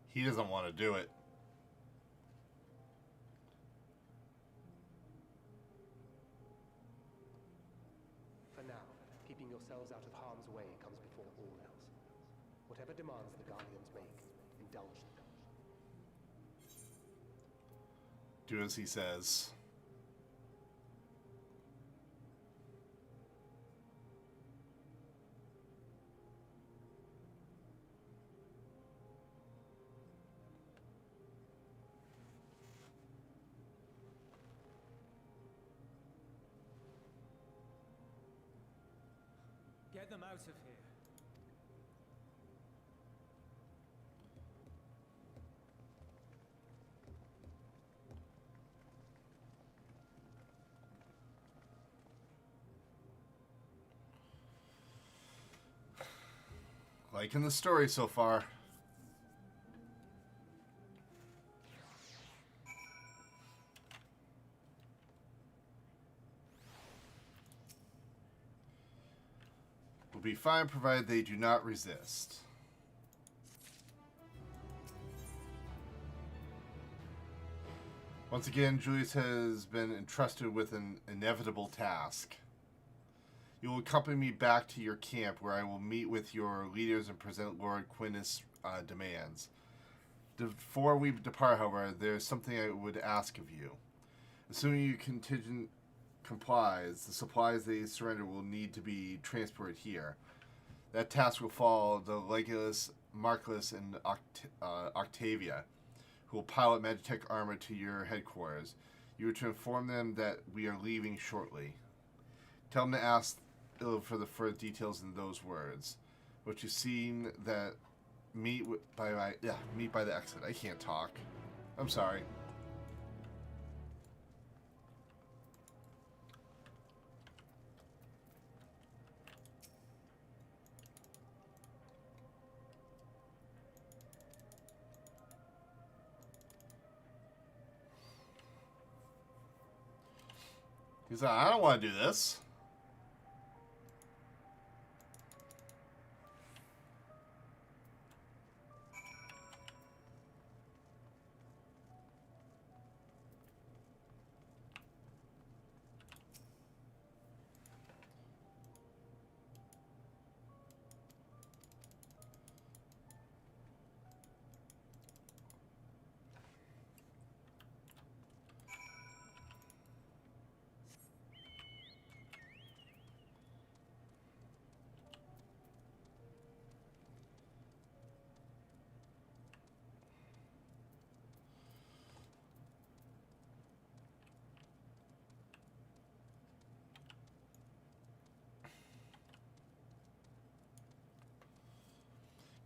He doesn't want to do it. keeping yourselves out of harm's way comes before all else. Whatever demands the Guardians make, indulge them. Do as he says. Get them out of here. Liking the story so far. Will be fine provided they do not resist. Once again, Julius has been entrusted with an inevitable task. You will accompany me back to your camp where I will meet with your leaders and present Lord Quintus' demands. Before we depart, however, there is something I would ask of you. Assuming your contingent complies, the supplies they surrender will need to be transported here. That task will fall to Legolas, Marcellus, and Octavia, who will pilot Magitech armor to your headquarters. You are to inform them that we are leaving shortly. Tell them to ask for the further details in those words. What you've seen that meet by the exit. I can't talk. I'm sorry. He's like, I don't want to do this.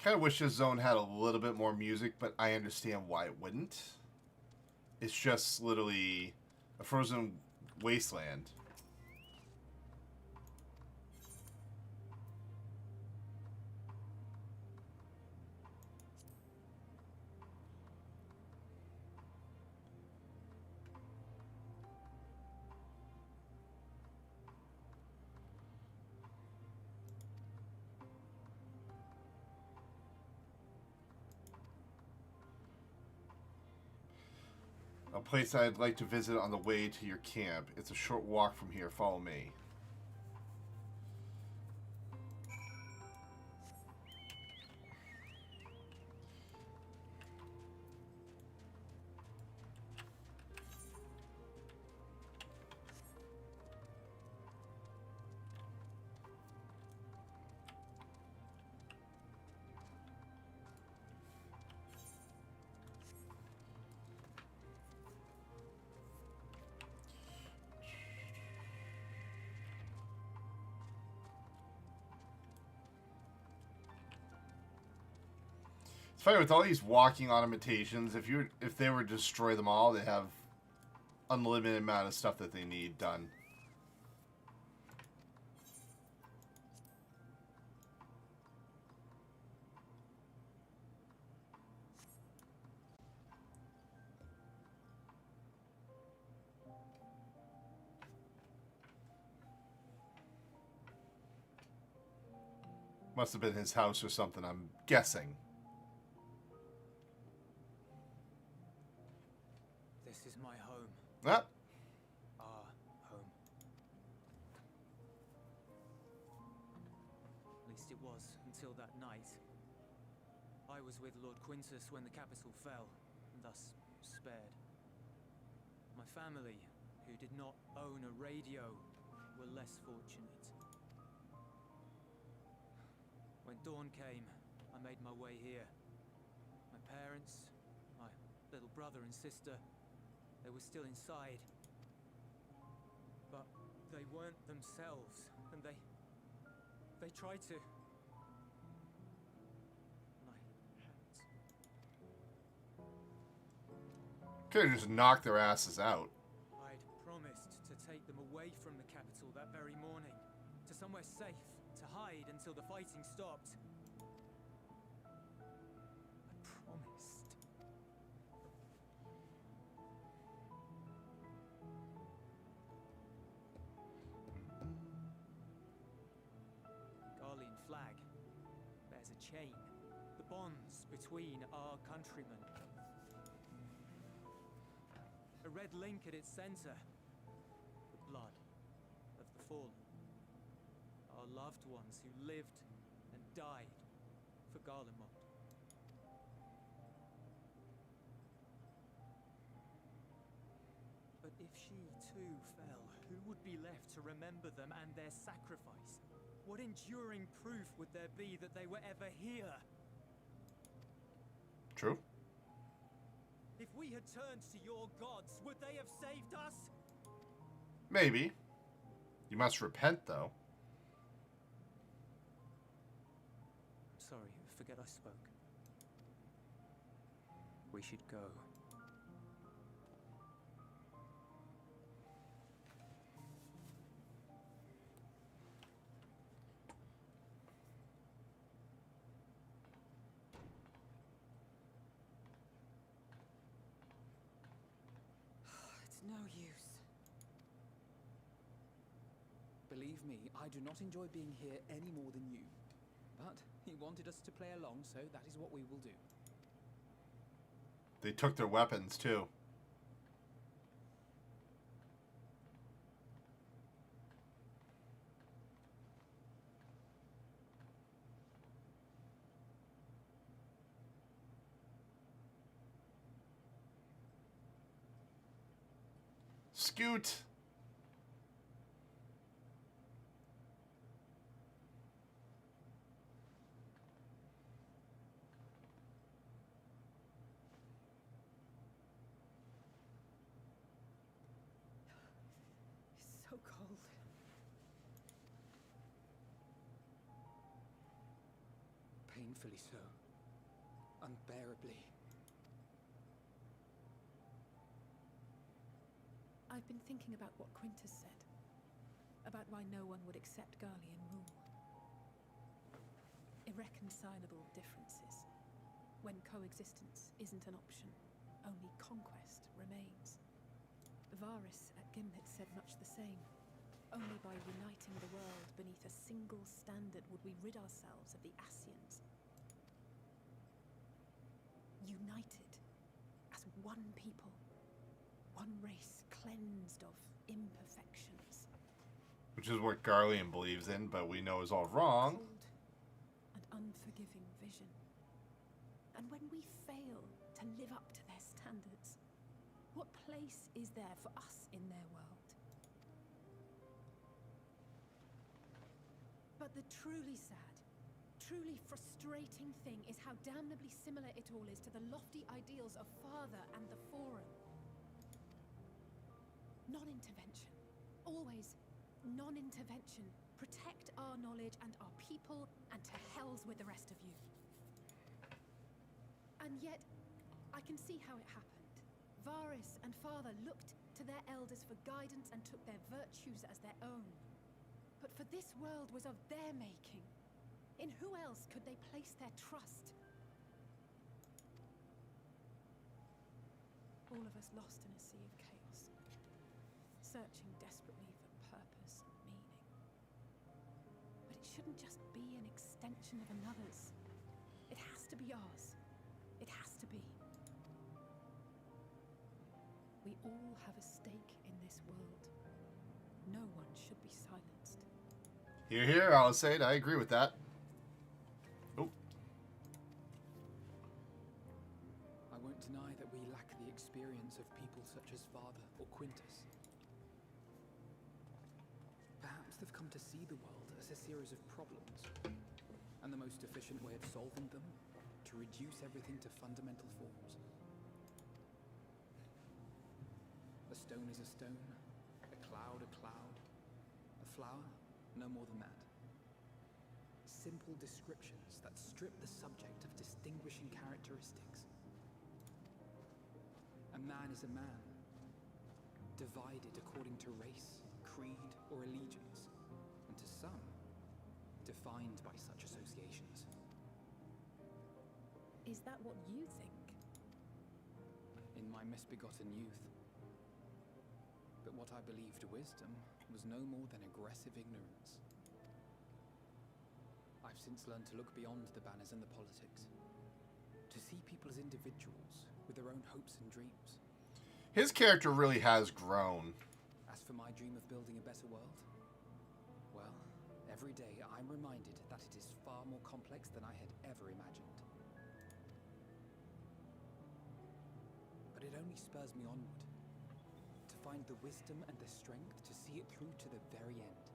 Kind of wish this zone had a little bit more music, but I understand why it wouldn't. It's just literally a frozen wasteland. A place I'd like to visit on the way to your camp. It's a short walk from here. Follow me. It's funny with all these walking automatations. If they were to destroy them all, they have unlimited amount of stuff that they need done. Must have been his house or something, I'm guessing. This is my home. Ah. Our home. it was until that night. I was with Lord Quintus when the capital fell, and thus spared. My family, who did not own a radio, were less fortunate. When dawn came, I made my way here. My parents, my little brother and sister, they were still inside. But they weren't themselves, and they tried to. And I had. Could have just knocked their asses out. I'd promised to take them away from the capital that very morning, to somewhere safe, to hide until the fighting stopped. I promised. Garlean flag bears a chain, the bonds between our countrymen. A red link at its center, the blood of the fallen. Our loved ones who lived and died for Garlemald. But if she too fell, who would be left to remember them and their sacrifice? What enduring proof would there be that they were ever here? True. If we had turned to your gods, would they have saved us? Maybe. You must repent, though. I'm sorry, forget I spoke. We should go. It's no use. Believe me, I do not enjoy being here any more than you. But he wanted us to play along, so that is what we will do. They took their weapons, too. Scoot! It's so cold. Painfully so. Unbearably. I've been thinking about what Quintus said. About why no one would accept Garlean rule. Irreconcilable differences. When coexistence isn't an option, only conquest remains. Varys at Gimlet said much the same. Only by uniting the world beneath a single standard would we rid ourselves of the Ascians. United as one people, one race cleansed of imperfections. Which is what Garlean believes in, but we know is all wrong. Cold and unforgiving vision. And when we fail to live up to their standards, what place is there for us in their world? But the truly sad, truly frustrating thing is how damnably similar it all is to the lofty ideals of Father and the Forum. Non-intervention. Always non-intervention. Protect our knowledge and our people, and to hells with the rest of you. And yet, I can see how it happened. Varys and Father looked to their elders for guidance and took their virtues as their own. But for this world was of their making. In who else could they place their trust? All of us lost in a sea of chaos, searching desperately for purpose and meaning. But it shouldn't just be an extension of another's. It has to be ours. It has to be. We all have a stake in this world. No one should be silenced. Here, I'll say it. I agree with that. such as Father or Quintus. Perhaps they've come to see the world as a series of problems, and the most efficient way of solving them, to reduce everything to fundamental forms. A stone is a stone, a cloud, a flower, no more than that. Simple descriptions that strip the subject of distinguishing characteristics. A man is a man, divided according to race, creed, or allegiance, and to some, defined by such associations. Is that what you think? In my misbegotten youth. But what I believed wisdom was no more than aggressive ignorance. I've since learned to look beyond the banners and the politics, to see people as individuals with their own hopes and dreams. His character really has grown. As for my dream of building a better world, well, every day I'm reminded that it is far more complex than I had ever imagined. But it only spurs me onward, to find the wisdom and the strength to see it through to the very end.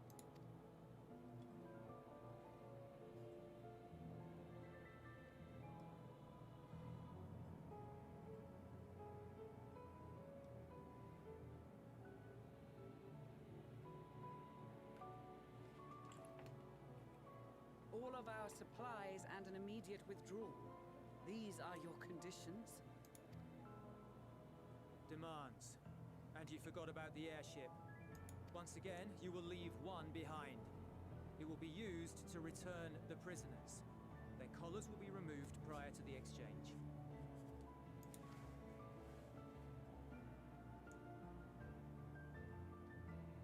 All of our supplies and an immediate withdrawal. These are your conditions? Demands. And you forgot about the airship. Once again, you will leave one behind. It will be used to return the prisoners. Their collars will be removed prior to the exchange.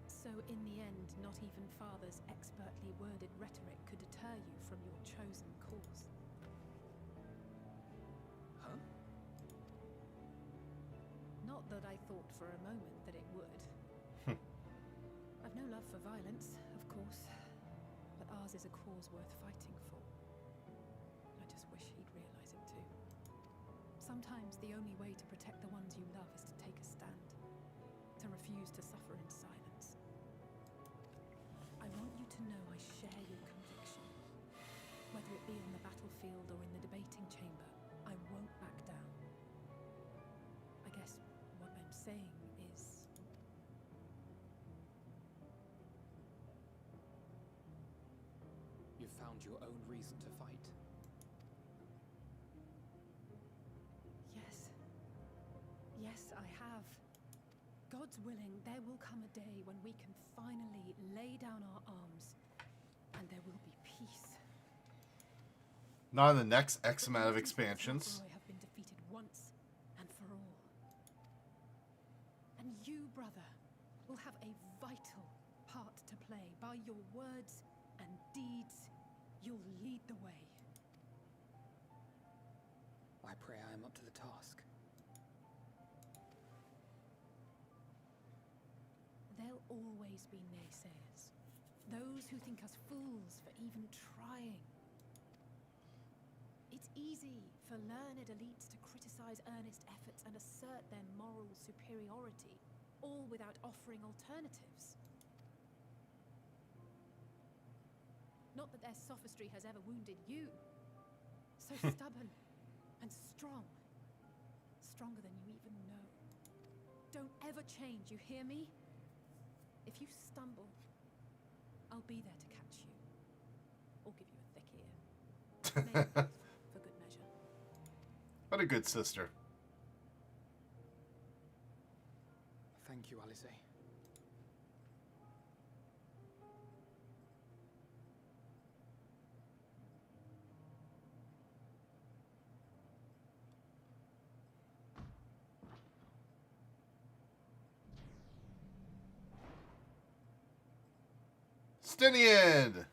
So in the end, not even Father's expertly worded rhetoric could deter you from your chosen cause. Huh? Not that I thought for a moment that it would. I've no love for violence, of course, but ours is a cause worth fighting for. I just wish he'd realize it too. Sometimes the only way to protect the ones you love is to take a stand, to refuse to suffer in silence. I want you to know I share your conviction. Whether it be on the battlefield or in the debating chamber, I won't back down. I guess what I'm saying is... You've found your own reason to fight. Yes. Yes, I have. God's willing, there will come a day when we can finally lay down our arms, and there will be peace. Not in the next X amount of expansions. I have been defeated once and for all. And you, brother, will have a vital part to play. By your words and deeds, you'll lead the way. I pray I am up to the task. There'll always be naysayers. Those who think us fools for even trying. It's easy for learned elites to criticize earnest efforts and assert their moral superiority, all without offering alternatives. Not that their sophistry has ever wounded you. So stubborn and strong. Stronger than you even know. Don't ever change, you hear me? If you stumble, I'll be there to catch you. Or give you a thick ear. Maybe both, for good measure. What a good sister. Thank you, Alice. Stinian!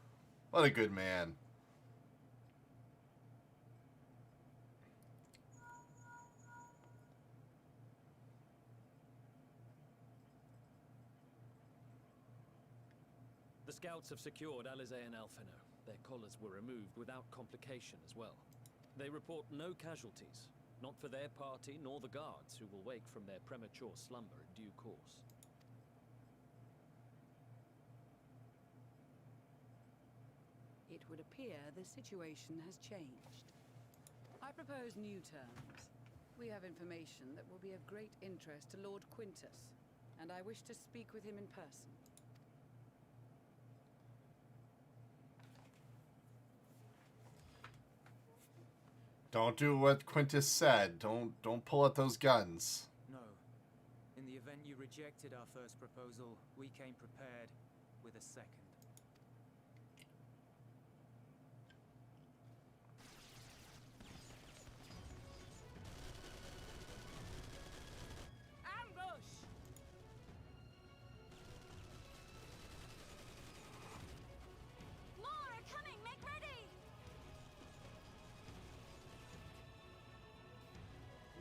What a good man. The scouts have secured Alize and Alfino. Their collars were removed without complication as well. They report no casualties, Not for their party, nor the guards, who will wake from their premature slumber in due course. It would appear the situation has changed. I propose new terms. We have information that will be of great interest to Lord Quintus, and I wish to speak with him in person. Don't do what Quintus said. Don't pull out those guns. No. In the event you rejected our first proposal, we came prepared with a second. Ambush! More are coming! Make ready!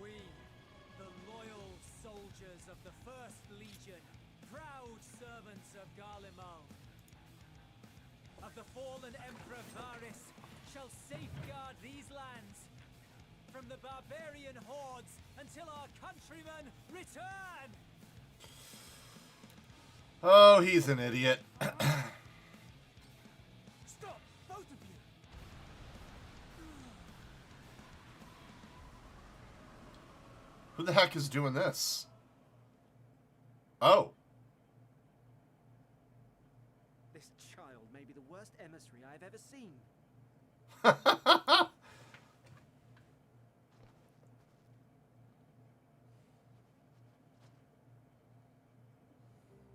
We, the loyal soldiers of the First Legion, proud servants of Garlemald, of the fallen Emperor Varys, shall safeguard these lands from the barbarian hordes until our countrymen return! Oh, he's an idiot. Stop, both of you! Who the heck is doing this? Oh. This child may be the worst emissary I've ever seen.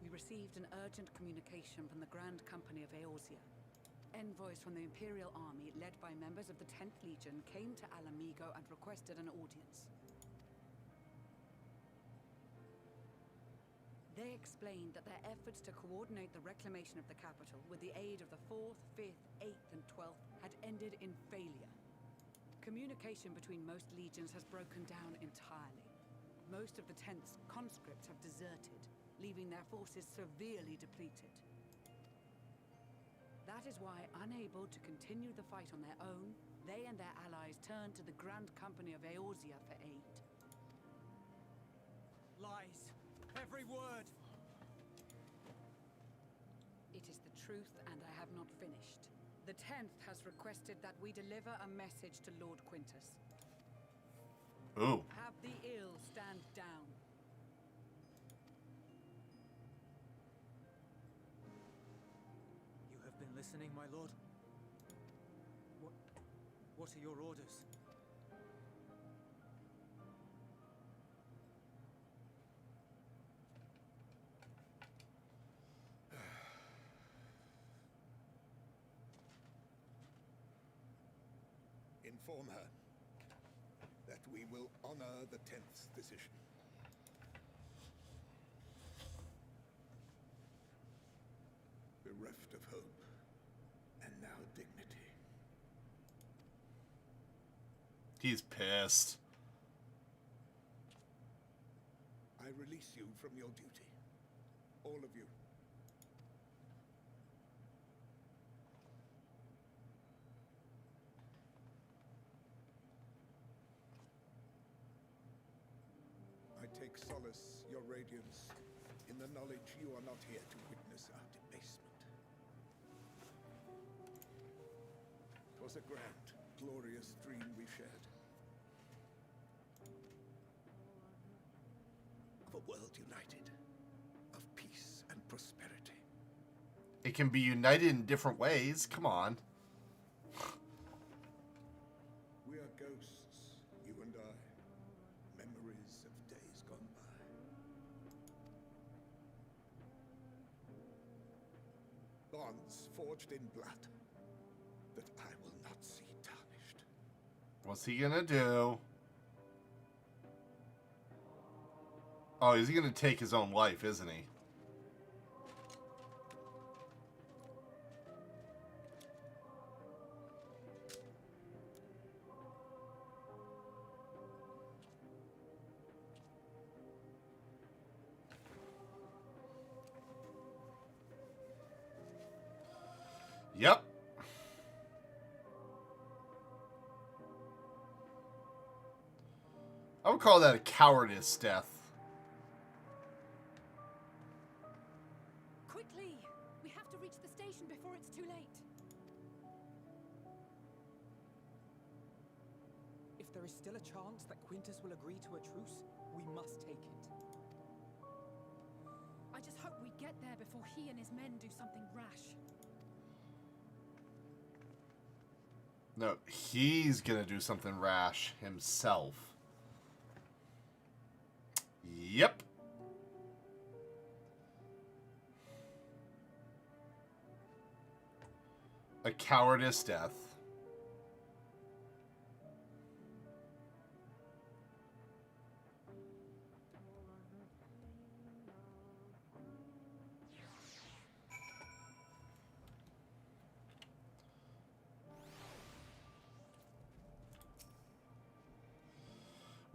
We received an urgent communication from the Grand Company of Eorzea. Envoys from the Imperial Army, led by members of the 10th Legion, came to Alamigo and requested an audience. They explained that their efforts to coordinate the reclamation of the capital with the aid of the 4th, 5th, 8th, and 12th had ended in failure. Communication between most legions has broken down entirely. Most of the 10th's conscripts have deserted, leaving their forces severely depleted. That is why, unable to continue the fight on their own, they and their allies turned to the Grand Company of Eorzea for aid. Lies. Every word. It is the truth, and I have not finished. The 10th has requested that we deliver a message to Lord Quintus. Ooh. Have the ill stand down. You have been listening, my lord? What are your orders? Inform her that we will honor the 10th's decision. Bereft of hope, and now dignity. He's pissed. I release you from your duty. All of you. I take solace, your radiance, in the knowledge you are not here to witness our debasement. 'Twas a grand, glorious dream we shared. Of a world united, of peace and prosperity. It can be united in different ways. Come on. We are ghosts, you and I. Memories of days gone by. Bonds forged in blood that I will not see tarnished. What's he gonna do? Oh, he's gonna take his own life, isn't he? Yep. I would call that a cowardice death. Quickly! We have to reach the station before it's too late. If there is still a chance that Quintus will agree to a truce, we must take it. I just hope we get there before he and his men do something rash. No, he's gonna do something rash himself. Yep. A cowardice death.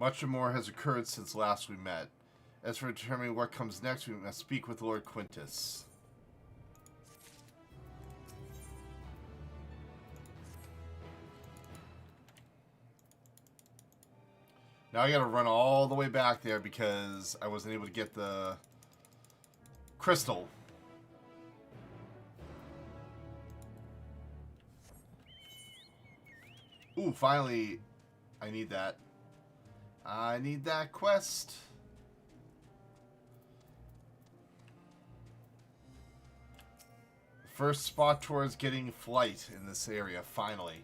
Much more has occurred since last we met. As for determining what comes next, we must speak with Lord Quintus. Now I gotta run all the way back there because I wasn't able to get the crystal. Ooh, finally, I need that. I need that quest. First spot towards getting flight in this area, finally.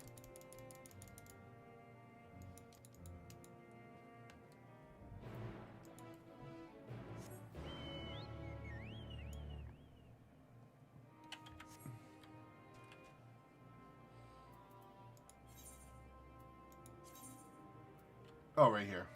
Oh, right here.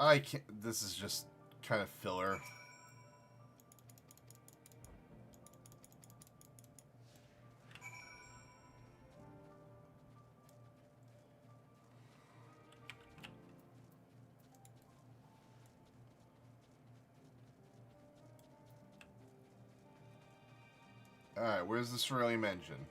I can't. This is just kind of filler. Alright, where's the cerulean engine?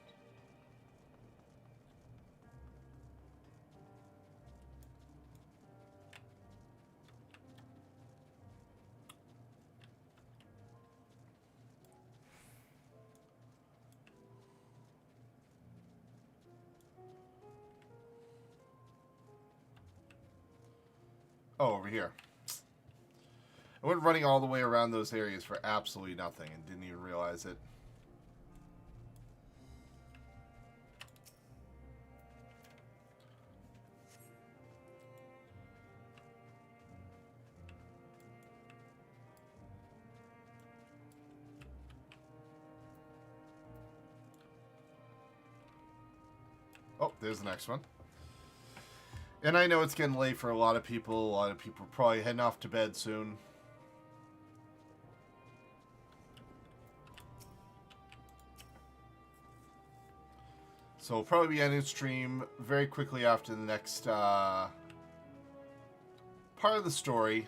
Oh, over here. I went running all the way around those areas for absolutely nothing and didn't even realize it. Oh, there's the next one. And I know it's getting late for a lot of people. A lot of people are probably heading off to bed soon. So we'll probably be ending stream very quickly after the next part of the story.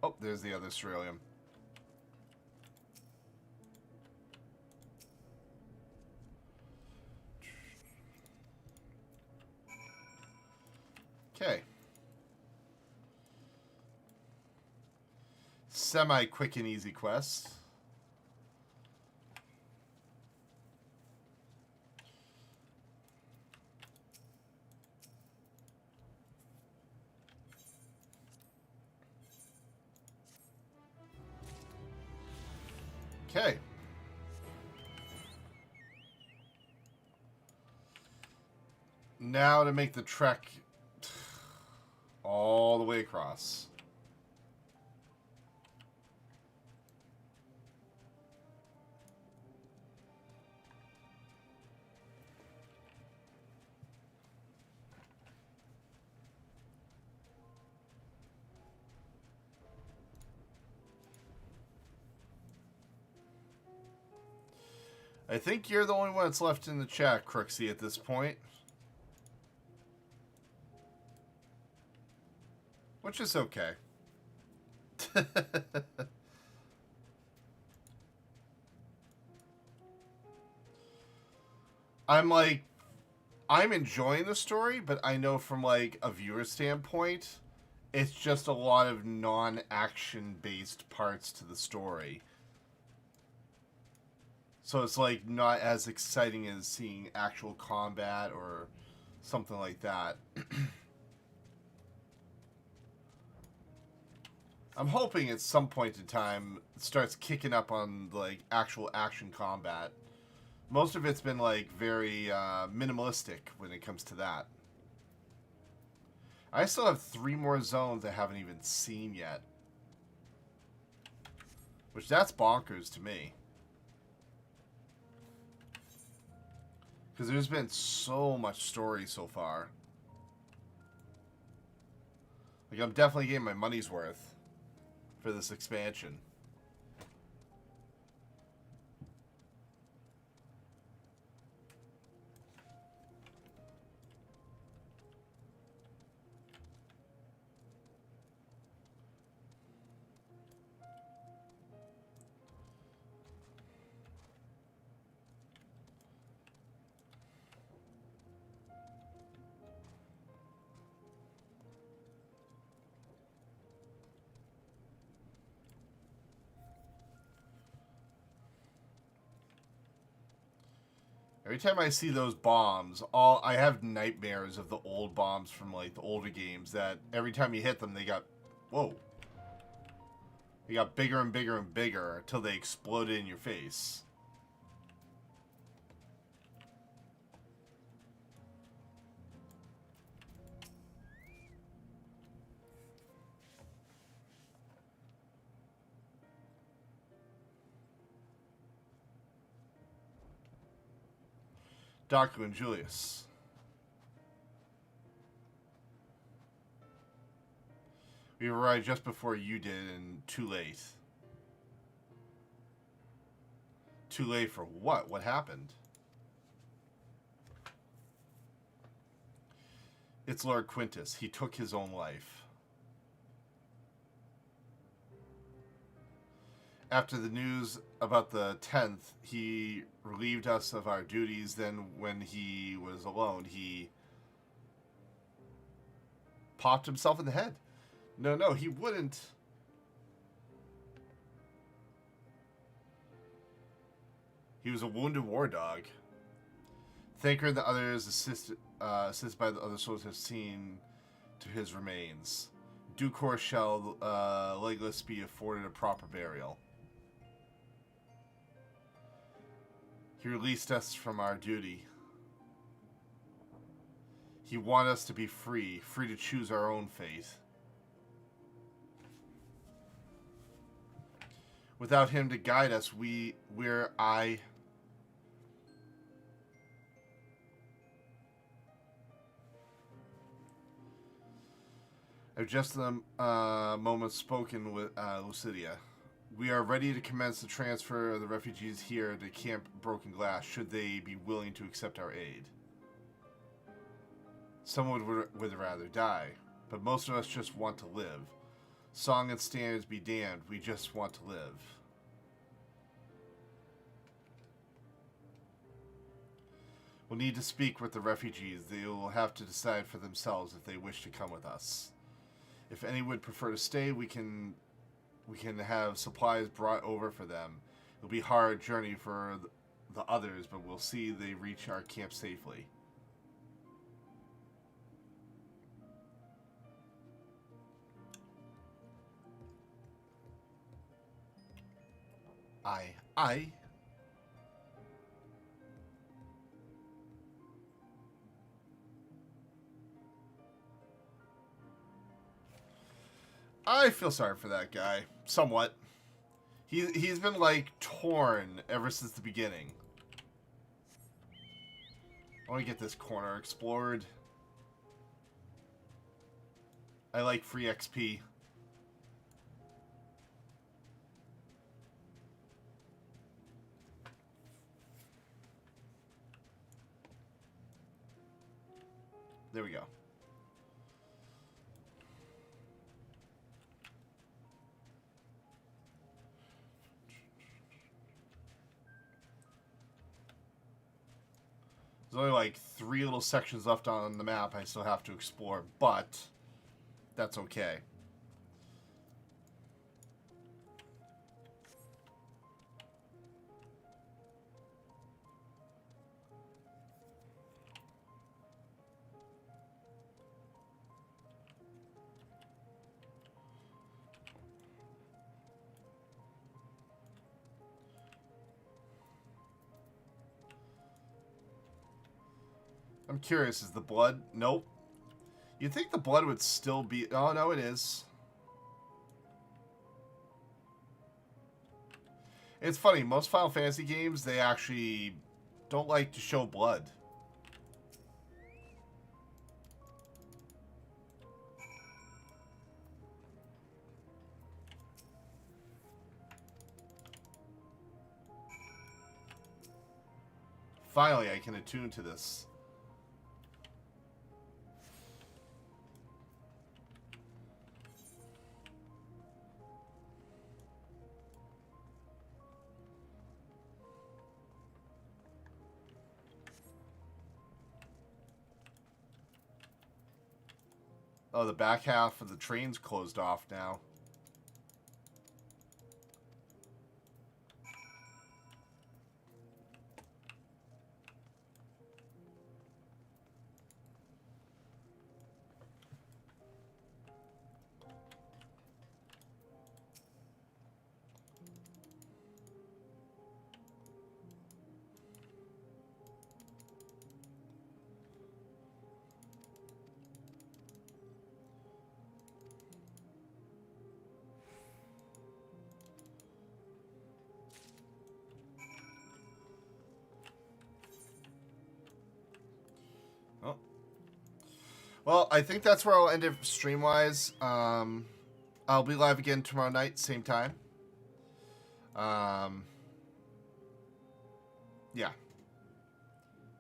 Oh, there's the other cerulean. Okay. Semi-quick and easy quest. Okay. Now to make the trek all the way across. I think you're the only one that's left in the chat, Crooksy, at this point. Which is okay. I'm enjoying the story, but I know from like a viewer standpoint, it's just a lot of non-action based parts to the story. So it's like not as exciting as seeing actual combat or something like that. I'm hoping at some point in time it starts kicking up on like actual action combat. Most of it's been like very minimalistic when it comes to that. I still have 3 more zones I haven't even seen yet. Which that's bonkers to me. Because there's been so much story so far. Like I'm definitely getting my money's worth for this expansion. Every time I see those bombs, I have nightmares of the old bombs from like the older games that every time you hit them, they got, whoa. They got bigger and bigger and bigger until they exploded in your face. Darko and Julius. We arrived just before you did and too late. Too late for what? What happened? It's Lord Quintus. He took his own life. After the news about the 10th, he relieved us of our duties. Then when he was alone, he popped himself in the head. No, he wouldn't. He was a wounded war dog. Thanker and the others, assisted by the other soldiers, have seen to his remains. Due course shall legless be afforded a proper burial. He released us from our duty. He wanted us to be free to choose our own fate. Without him to guide us, I've just the moment spoken with Lucidia. We are ready to commence the transfer of the refugees here to Camp Broken Glass, should they be willing to accept our aid. Some would rather die, but most of us just want to live. Song and standards be damned, we just want to live. We'll need to speak with the refugees. They will have to decide for themselves if they wish to come with us. If any would prefer to stay, we can have supplies brought over for them. It'll be a hard journey for the others, but we'll see they reach our camp safely. I feel sorry for that guy, somewhat. He's been like torn ever since the beginning. I want to get this corner explored. I like free XP. There we go. There's only like 3 little sections left on the map I still have to explore, but that's okay. I'm curious, is the blood? Nope. You'd think the blood would still be... Oh, no, it is. It's funny, most Final Fantasy games, they actually don't like to show blood. Finally, I can attune to this. Oh, the back half of the train's closed off now. Oh. Well, I think that's where I'll end it stream-wise. I'll be live again tomorrow night, same time. Yeah.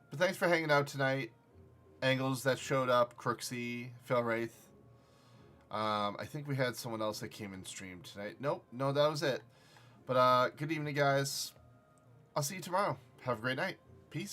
But thanks for hanging out tonight. Angles that showed up, Crooksy, Phil Wraith. I think we had someone else that came in stream tonight. Nope, no, that was it. But good evening, guys. I'll see you tomorrow. Have a great night.